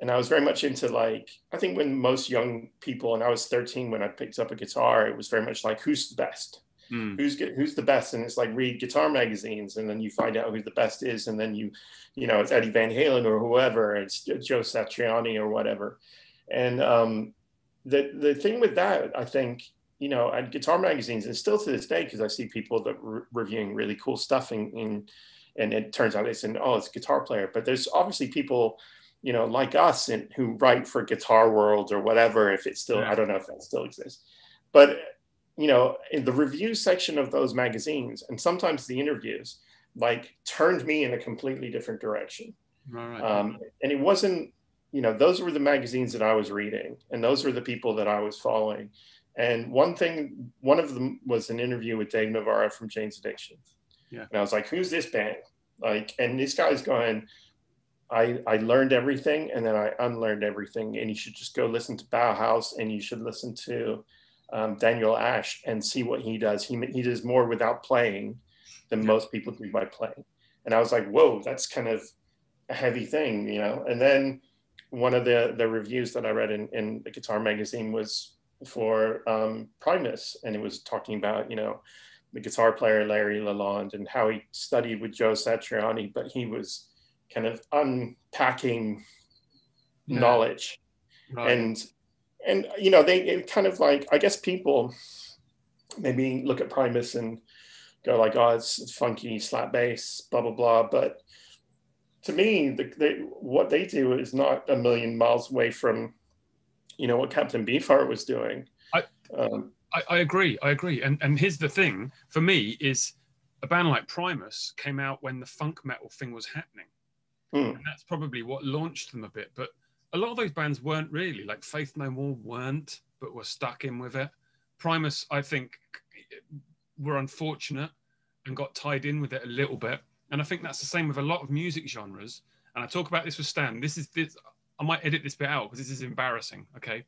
and I was very much into, like, I think when most young people, and I was 13 when I picked up a guitar, it was very much like, who's the best? Who's the best? And it's like, read guitar magazines, and then you find out who the best is, and then you know, it's Eddie Van Halen or whoever, it's Joe Satriani or whatever. And the thing with that, I think, you know, at guitar magazines, and still to this day, because I see people that reviewing really cool stuff and it turns out they say, oh, it's a guitar player. But there's obviously people, you know, like us who write for Guitar World or whatever, if it's still, I don't know if that still exists. But, you know, in the review section of those magazines, and sometimes the interviews, like, turned me in a completely different direction. Right. And it wasn't, you know, those were the magazines that I was reading, and those were the people that I was following. And one of them was an interview with Dave Navarro from Jane's Addiction. Yeah. And I was like, who's this band? Like, and this guy's going, I learned everything, and then I unlearned everything, and you should just go listen to Bauhaus, and you should listen to Daniel Ash and see what he does. He does more without playing than most people do by playing. And I was like, whoa, that's kind of a heavy thing, you know? And then one of the reviews that I read in the guitar magazine was for Primus, and it was talking about, you know, the guitar player Larry Lalonde and how he studied with Joe Satriani, but he was kind of unpacking knowledge. Right. And you know, it kind of like, I guess people maybe look at Primus and go like, oh, it's funky slap bass, blah blah blah. But to me, what they do is not a million miles away from, you know, what Captain Beefheart was doing. I agree. And here's the thing for me is a band like Primus came out when the funk metal thing was happening. And that's probably what launched them a bit. But a lot of those bands weren't really, like Faith No More weren't, but were stuck in with it. Primus, I think, were unfortunate and got tied in with it a little bit. And I think that's the same with a lot of music genres. And I talk about this with Stan. This. I might edit this bit out because this is embarrassing, okay?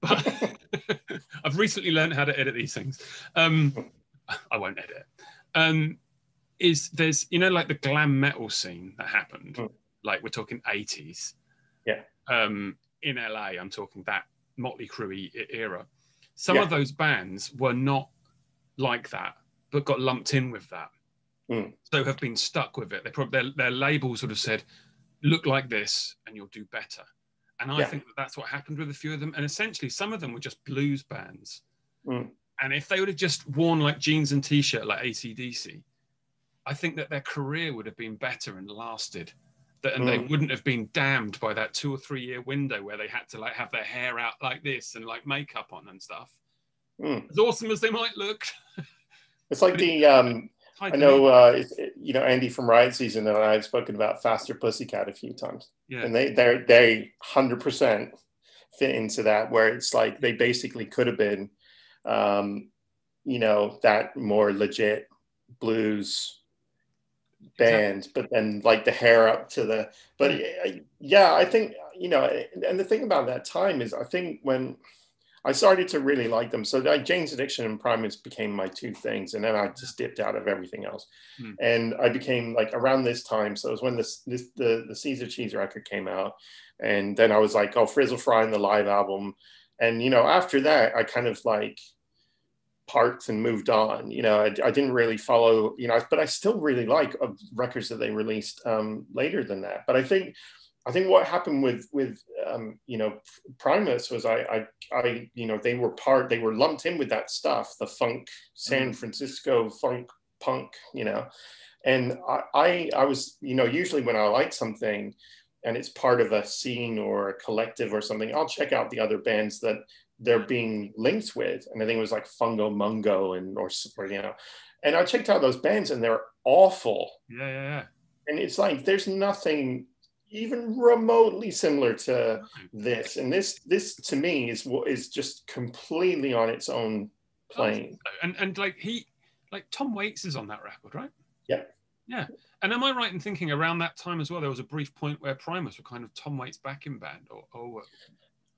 But I've recently learned how to edit these things. I won't edit it. There's, you know, like the glam metal scene that happened, like we're talking 80s. Yeah. In LA, I'm talking that Motley Crue era. Some of those bands were not like that, but got lumped in with that. So have been stuck with it. They probably their label sort of said, look like this and you'll do better. And I think that's what happened with a few of them. And essentially some of them were just blues bands. And if they would have just worn like jeans and t-shirt like AC/DC, I think that their career would have been better and lasted. And they wouldn't have been damned by that 2 or 3 year window where they had to like have their hair out like this and like makeup on and stuff. As awesome as they might look. It's like I know, you know, Andy from Riot Season and I have spoken about Faster Pussycat a few times. Yeah. And they 100% fit into that, where it's like they basically could have been, you know, that more legit blues band, but then like the hair up to the, but yeah, I think, you know, and the thing about that time is I think when I started to really like them, so like Jane's Addiction and Primus became my two things, and then I just dipped out of everything else. And I became like around this time, so it was when the Caesar Cheese record came out, and then I was like, oh, Frizzle Fry and the live album, and you know, after that I kind of like parked and moved on. You know, I didn't really follow, you know, but I still really like records that they released later than that. But I think what happened with you know, Primus was I you know, they were lumped in with that stuff, the funk, San Francisco funk punk, and I was, usually when I like something and it's part of a scene or a collective or something, I'll check out the other bands that they're being linked with. And I think it was like Fungo Mungo and I checked out those bands and they're awful. Yeah. And it's like, there's nothing even remotely similar to this. And this to me is just completely on its own plane. And like Tom Waits is on that record, right? Yeah. And am I right in thinking around that time as well, there was a brief point where Primus were kind of Tom Waits' backing band, or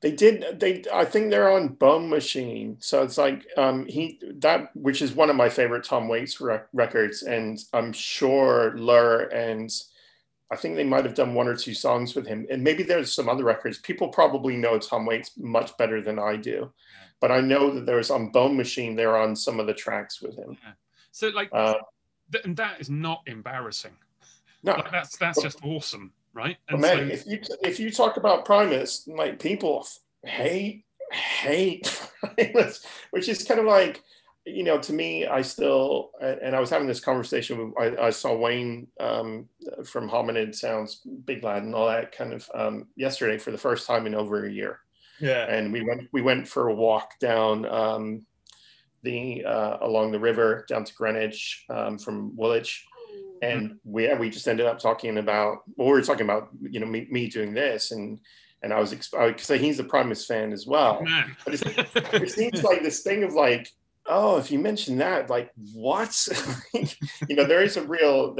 I think they're on Bone Machine. So it's like which is one of my favorite Tom Waits records. And I'm sure Lur, and I think they might have done one or two songs with him. And maybe there's some other records. People probably know Tom Waits much better than I do. But I know that there's on Bone Machine, they're on some of the tracks with him. Yeah. So like, and that is not embarrassing. No, like that's just awesome, right? And man, if you talk about Primus, like people hate Primus, which is kind of like, to me, I still, and I was having this conversation with, I saw Wayne from Hominid Sounds, Big Lad, and all that kind of yesterday for the first time in over a year. Yeah, and we went for a walk down along the river down to Greenwich from Woolwich, and we just ended up talking about, we were talking about me doing this, and I was because he's a Primus fan as well. But it seems like this thing of like, oh, if you mention that, like what? there's a real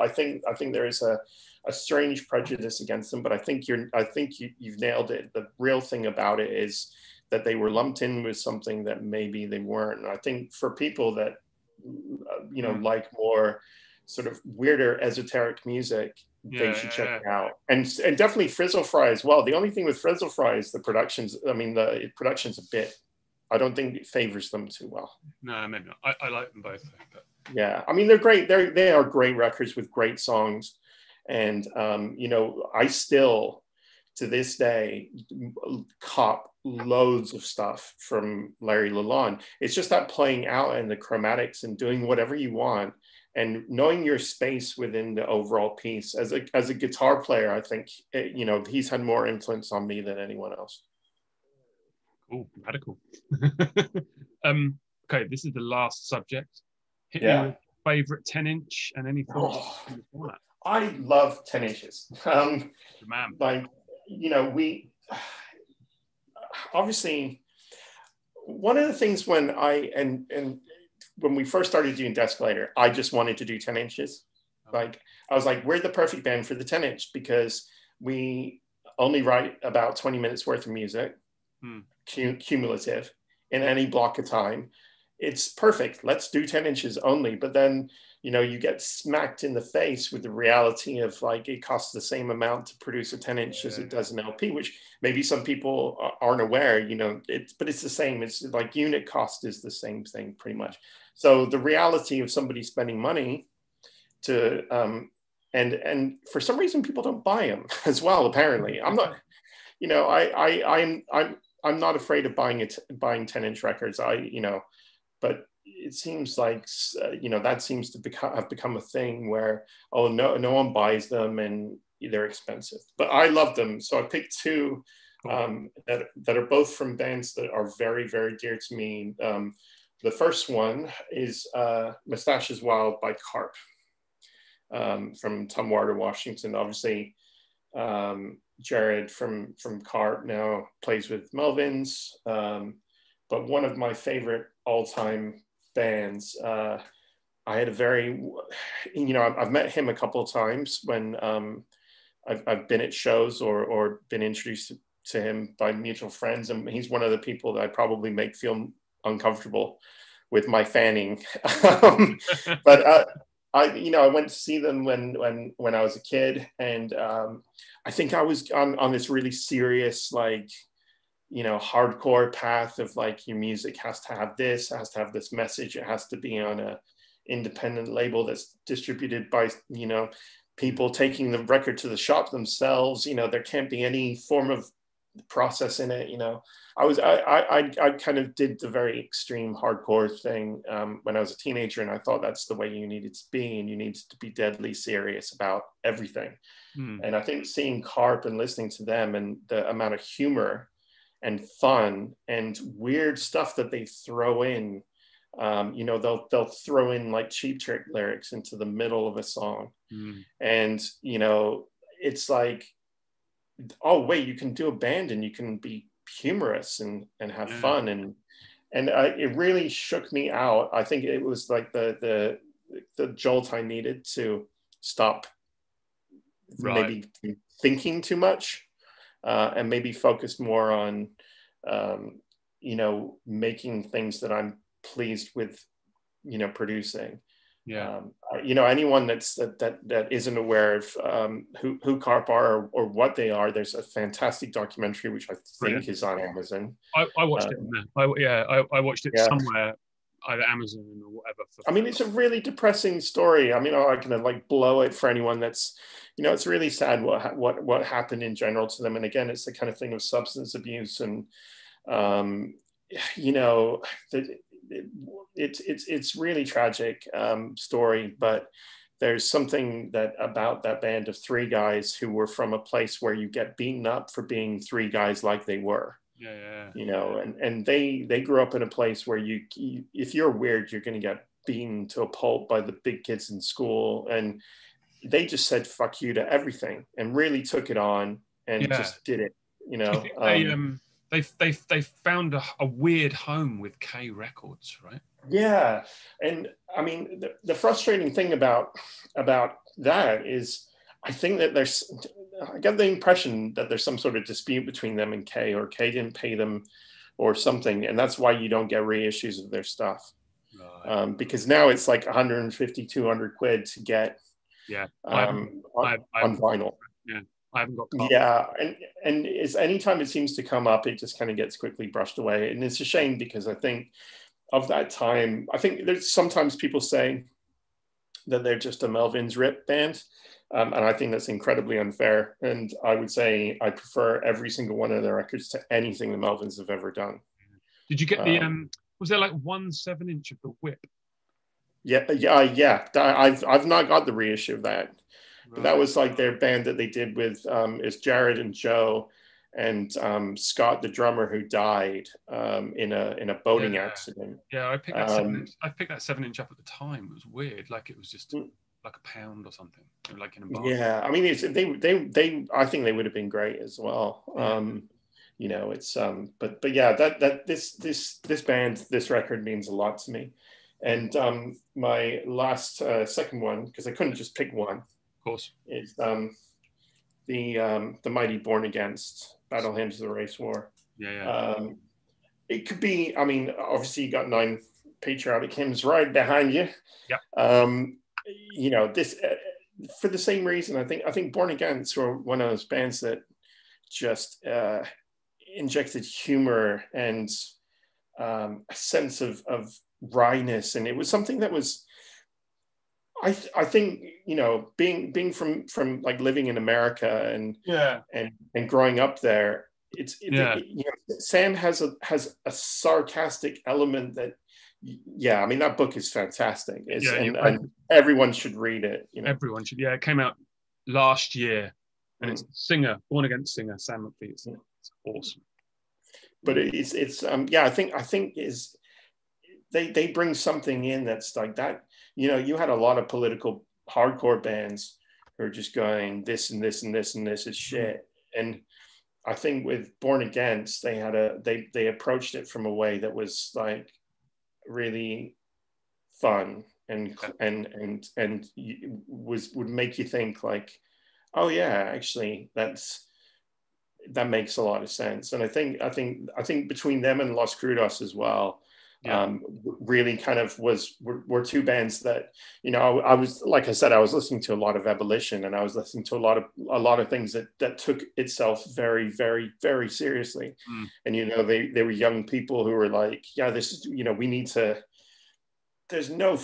I think there is a strange prejudice against them, but I think you've nailed it. The real thing about it is that they were lumped in with something that maybe they weren't. And I think for people that like more sort of weirder esoteric music, they should check it out. And definitely Frizzle Fry as well. The only thing with Frizzle Fry is the production's a bit, I don't think it favors them too well. No, maybe not. I like them both. But... Yeah, I mean, they're great. They are great records with great songs. And, I still, to this day, cop loads of stuff from Larry Lalonde. It's just that playing out and the chromatics and doing whatever you want and knowing your space within the overall piece. As a guitar player, I think, he's had more influence on me than anyone else. Oh, radical. Okay, this is the last subject. Hit me with favorite 10-inch and any thoughts on that. I love 10 inches. Man. Like, we obviously, one of the things when when we first started doing Dethscalator, I just wanted to do 10 inches. Like, I was like, we're the perfect band for the 10-inch because we only write about 20 minutes worth of music, cumulative, in any block of time. It's perfect. Let's do 10 inches only. But then, you get smacked in the face with the reality of like, it costs the same amount to produce a 10-inch as it does an LP, which maybe some people aren't aware, but it's the same. It's like unit cost is the same thing pretty much. So the reality of somebody spending money to, and for some reason people don't buy them as well, apparently. I'm not, I'm not afraid of buying 10-inch records. But it seems like that seems to have become a thing where no one buys them and they're expensive. But I love them, so I picked two that are both from bands that are very, very dear to me. The first one is Mustache is Wild by Carp from Tumwater, Washington. Obviously, Jared from Carp now plays with Melvins. But one of my favorite all-time bands. I had a very, I've met him a couple of times when I've been at shows or been introduced to him by mutual friends, and he's one of the people that I probably make feel uncomfortable with my fanning. But I went to see them when I was a kid, and I think I was on this really serious, like, hardcore path of like, your music has to have this message. It has to be on a independent label that's distributed by, people taking the record to the shop themselves. There can't be any form of process in it. You know, I kind of did the very extreme hardcore thing when I was a teenager, and I thought that's the way you needed to be, and you needed to be deadly serious about everything. And I think seeing Carp and listening to them and the amount of humor and fun and weird stuff that they throw in, you know, they'll throw in like Cheap Trick lyrics into the middle of a song, and you know, it's like, oh wait, you can do a band and you can be humorous and have fun, and it really shook me out. I think it was like the jolt I needed to stop maybe thinking too much, and maybe focus more on you know, making things that I'm pleased with, you know, producing. You know, anyone that isn't aware of who Carp are or what they are, there's a fantastic documentary which I think is on Amazon. I watched it. I watched it somewhere, either Amazon or whatever. I mean, it's a really depressing story. I mean, I can like blow it for anyone that's, you know, it's really sad what happened in general to them. And again, it's the kind of thing of substance abuse, and you know, it's really tragic story. But there's something that about that band of three guys who were from a place where you get beaten up for being three guys like they were. You know, and they grew up in a place where you if you're weird, you're going to get beaten to a pulp by the big kids in school, and they just said fuck you to everything and really took it on and just did it. You know, they found a weird home with K Records, right? Yeah, and I mean the frustrating thing about that is, I think that I got the impression that there's some sort of dispute between them and K, or K didn't pay them or something, and that's why you don't get reissues of their stuff. Because now it's like 150, 200 quid to get on vinyl. I haven't got copies. Yeah, and it's anytime it seems to come up, it just kind of gets quickly brushed away, and it's a shame, because I think of that time, I think there's sometimes people say that they're just a Melvins Rip band. And I think that's incredibly unfair. And I would say I prefer every single one of their records to anything the Melvins have ever done. Did you get the, was there like 1 7-inch of the Whip? Yeah. I've not got the reissue of that. But that was like their band that they did with, is Jared and Joe and Scott, the drummer, who died in a boating accident. Yeah, I picked that 7-inch. I picked that 7-inch up at the time. It was weird. Like it was just like £1 or something, like in a bar. Yeah, I mean, they I think they would have been great as well. You know, it's but yeah, this band, this record means a lot to me. And my last second one, because I couldn't just pick one, of course, is the mighty Born Against Battle Hymns of the Race War. It could be, I mean, obviously you got 9 patriotic hymns right behind you. You know, this for the same reason, I think Born Against were one of those bands that just injected humor and a sense of wryness, and it was something that was, I think, you know, being from like living in America and growing up there, you know, Sam has a sarcastic element that, I mean, that book is fantastic. And everyone should read it. You know? Everyone should. Yeah, it came out last year, and it's Born Against singer Sam McPhee. It's awesome. But I think is they bring something in that's like that. You know, you had a lot of political hardcore bands who are just going this and this and this and this is shit. And I think with Born Against, they approached it from a way that was like really fun and would make you think like, oh yeah, actually that makes a lot of sense. And I think between them and Los Crudos as well, really kind of were two bands that, you know, I was, like I said, I was listening to a lot of Abolition, and I was listening to a lot of things that took itself very, very, very seriously. And, you know, they were young people who were like, this is, you know, we need to, there's no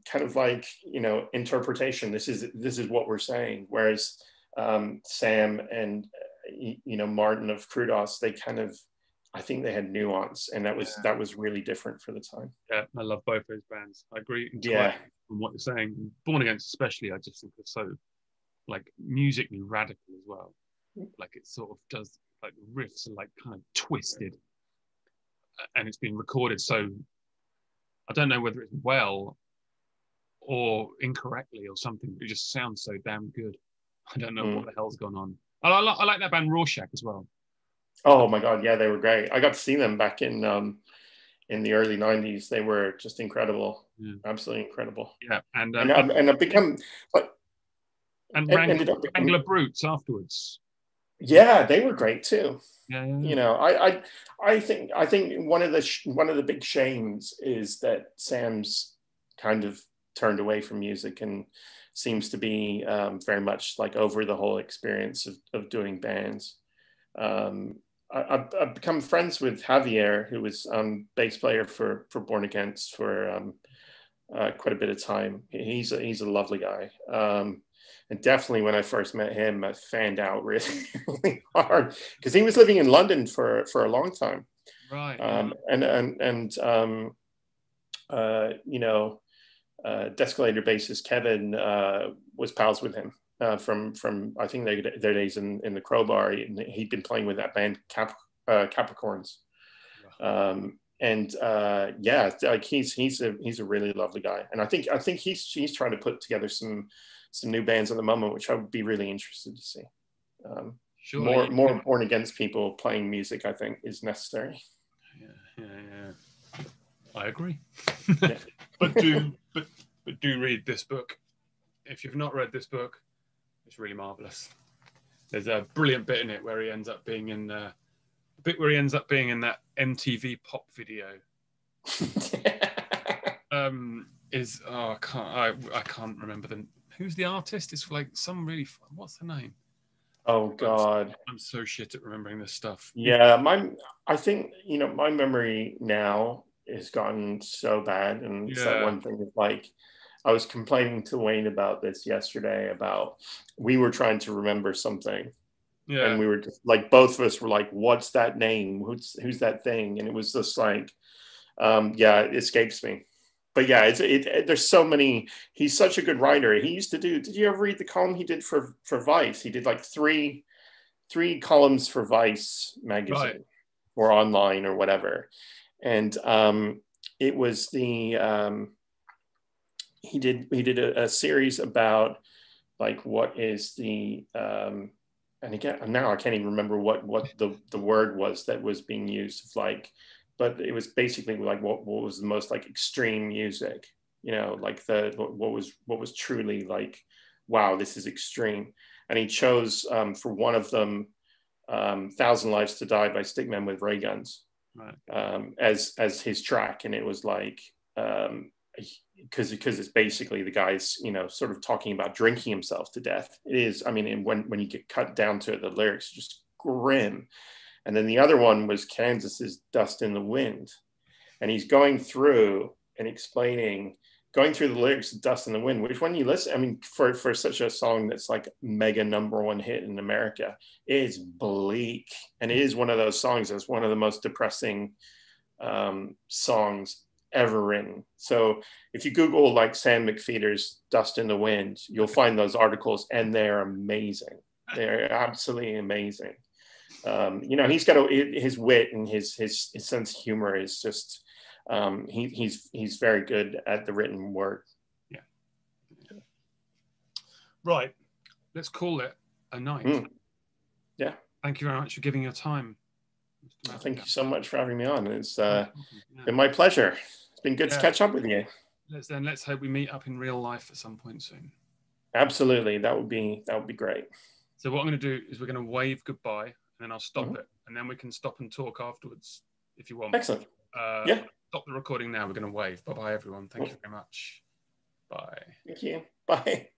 kind of like, you know, interpretation. This is what we're saying. Whereas Sam and, Martin of Krudos, they kind of, I think they had nuance, and that was really different for the time. Yeah, I love both those bands. I agree entirely Yeah. on what you're saying. Born Against especially, I just think it's so like musically radical as well. Like it sort of does, like the riffs are like kind of twisted, and it's been recorded so, I don't know whether it's well or incorrectly or something, but it just sounds so damn good. I don't know what the hell's gone on. I like that band Rorschach as well. Oh my God, yeah, they were great. I got to see them back in the early '90s. They were just incredible, absolutely incredible. Yeah, and I've become like, and Wrangler Brutes afterwards. Yeah, they were great too. Yeah. I think one of the big shames is that Sam's kind of turned away from music and seems to be very much like over the whole experience of doing bands. I've become friends with Javier, who was bass player for Born Against for quite a bit of time. He's a lovely guy. And definitely when I first met him, I fanned out really, really hard because he was living in London for a long time. Right. Dethscalator bassist Kevin was pals with him from I think their days in the Crowbar. He'd been playing with that band Capricorns. Like he's a really lovely guy, and I think he's trying to put together some new bands at the moment, which I would be really interested to see. More Born Against people playing music, I think, is necessary. Yeah. I agree. But do read this book. If you've not read this book, it's really marvelous. There's a brilliant bit in it where he ends up being in that MTV pop video. I can't remember who's the artist. It's like some really what's the name? Oh God, I'm so shit at remembering this stuff. Yeah, I think my memory now has gotten so bad, and it's that one thing of like, I was complaining to Wayne about this yesterday about we were trying to remember something. Yeah. And we were just like, both of us were like, what's that name? Who's that thing? And it was just like, it escapes me. But yeah, there's so many. He's such a good writer. He used to do. Did you ever read the column he did for Vice? He did like three columns for Vice magazine or online or whatever. And it was the he did a series about like what is the and again now I can't even remember what the word was that was being used, like, but it was basically like what was the most like extreme music, like what was truly like, wow, this is extreme. And he chose for one of them 1,000 Lives to Die by Stickmen with Ray Guns, as his track. And it was like because it's basically the guy's sort of talking about drinking himself to death. It is, I mean, and when you get cut down to it, the lyrics are just grim. And then the other one was Kansas's Dust in the Wind, and he's going through and going through the lyrics of Dust in the Wind, which when you listen, I mean, for such a song that's like mega #1 hit in America, it is bleak. And it is one of those songs that's one of the most depressing songs ever written. So if you Google like Sam McPheeters' Dust in the Wind, you'll find those articles, and they're amazing. They're absolutely amazing. He's got his wit and his sense of humor is just, he's very good at the written word. Yeah. Right. Let's call it a night. Yeah. Thank you very much for giving your time. Thank you so much for having me on. It's been my pleasure. It's been good to catch up with you. Let's hope we meet up in real life at some point soon. Absolutely. That would be great. So what I'm going to do is we're going to wave goodbye, and then I'll stop it, and then we can stop and talk afterwards if you want. Excellent. Stop the recording now. We're going to wave. Bye-bye, everyone. Thank you very much. Bye. Thank you. Bye.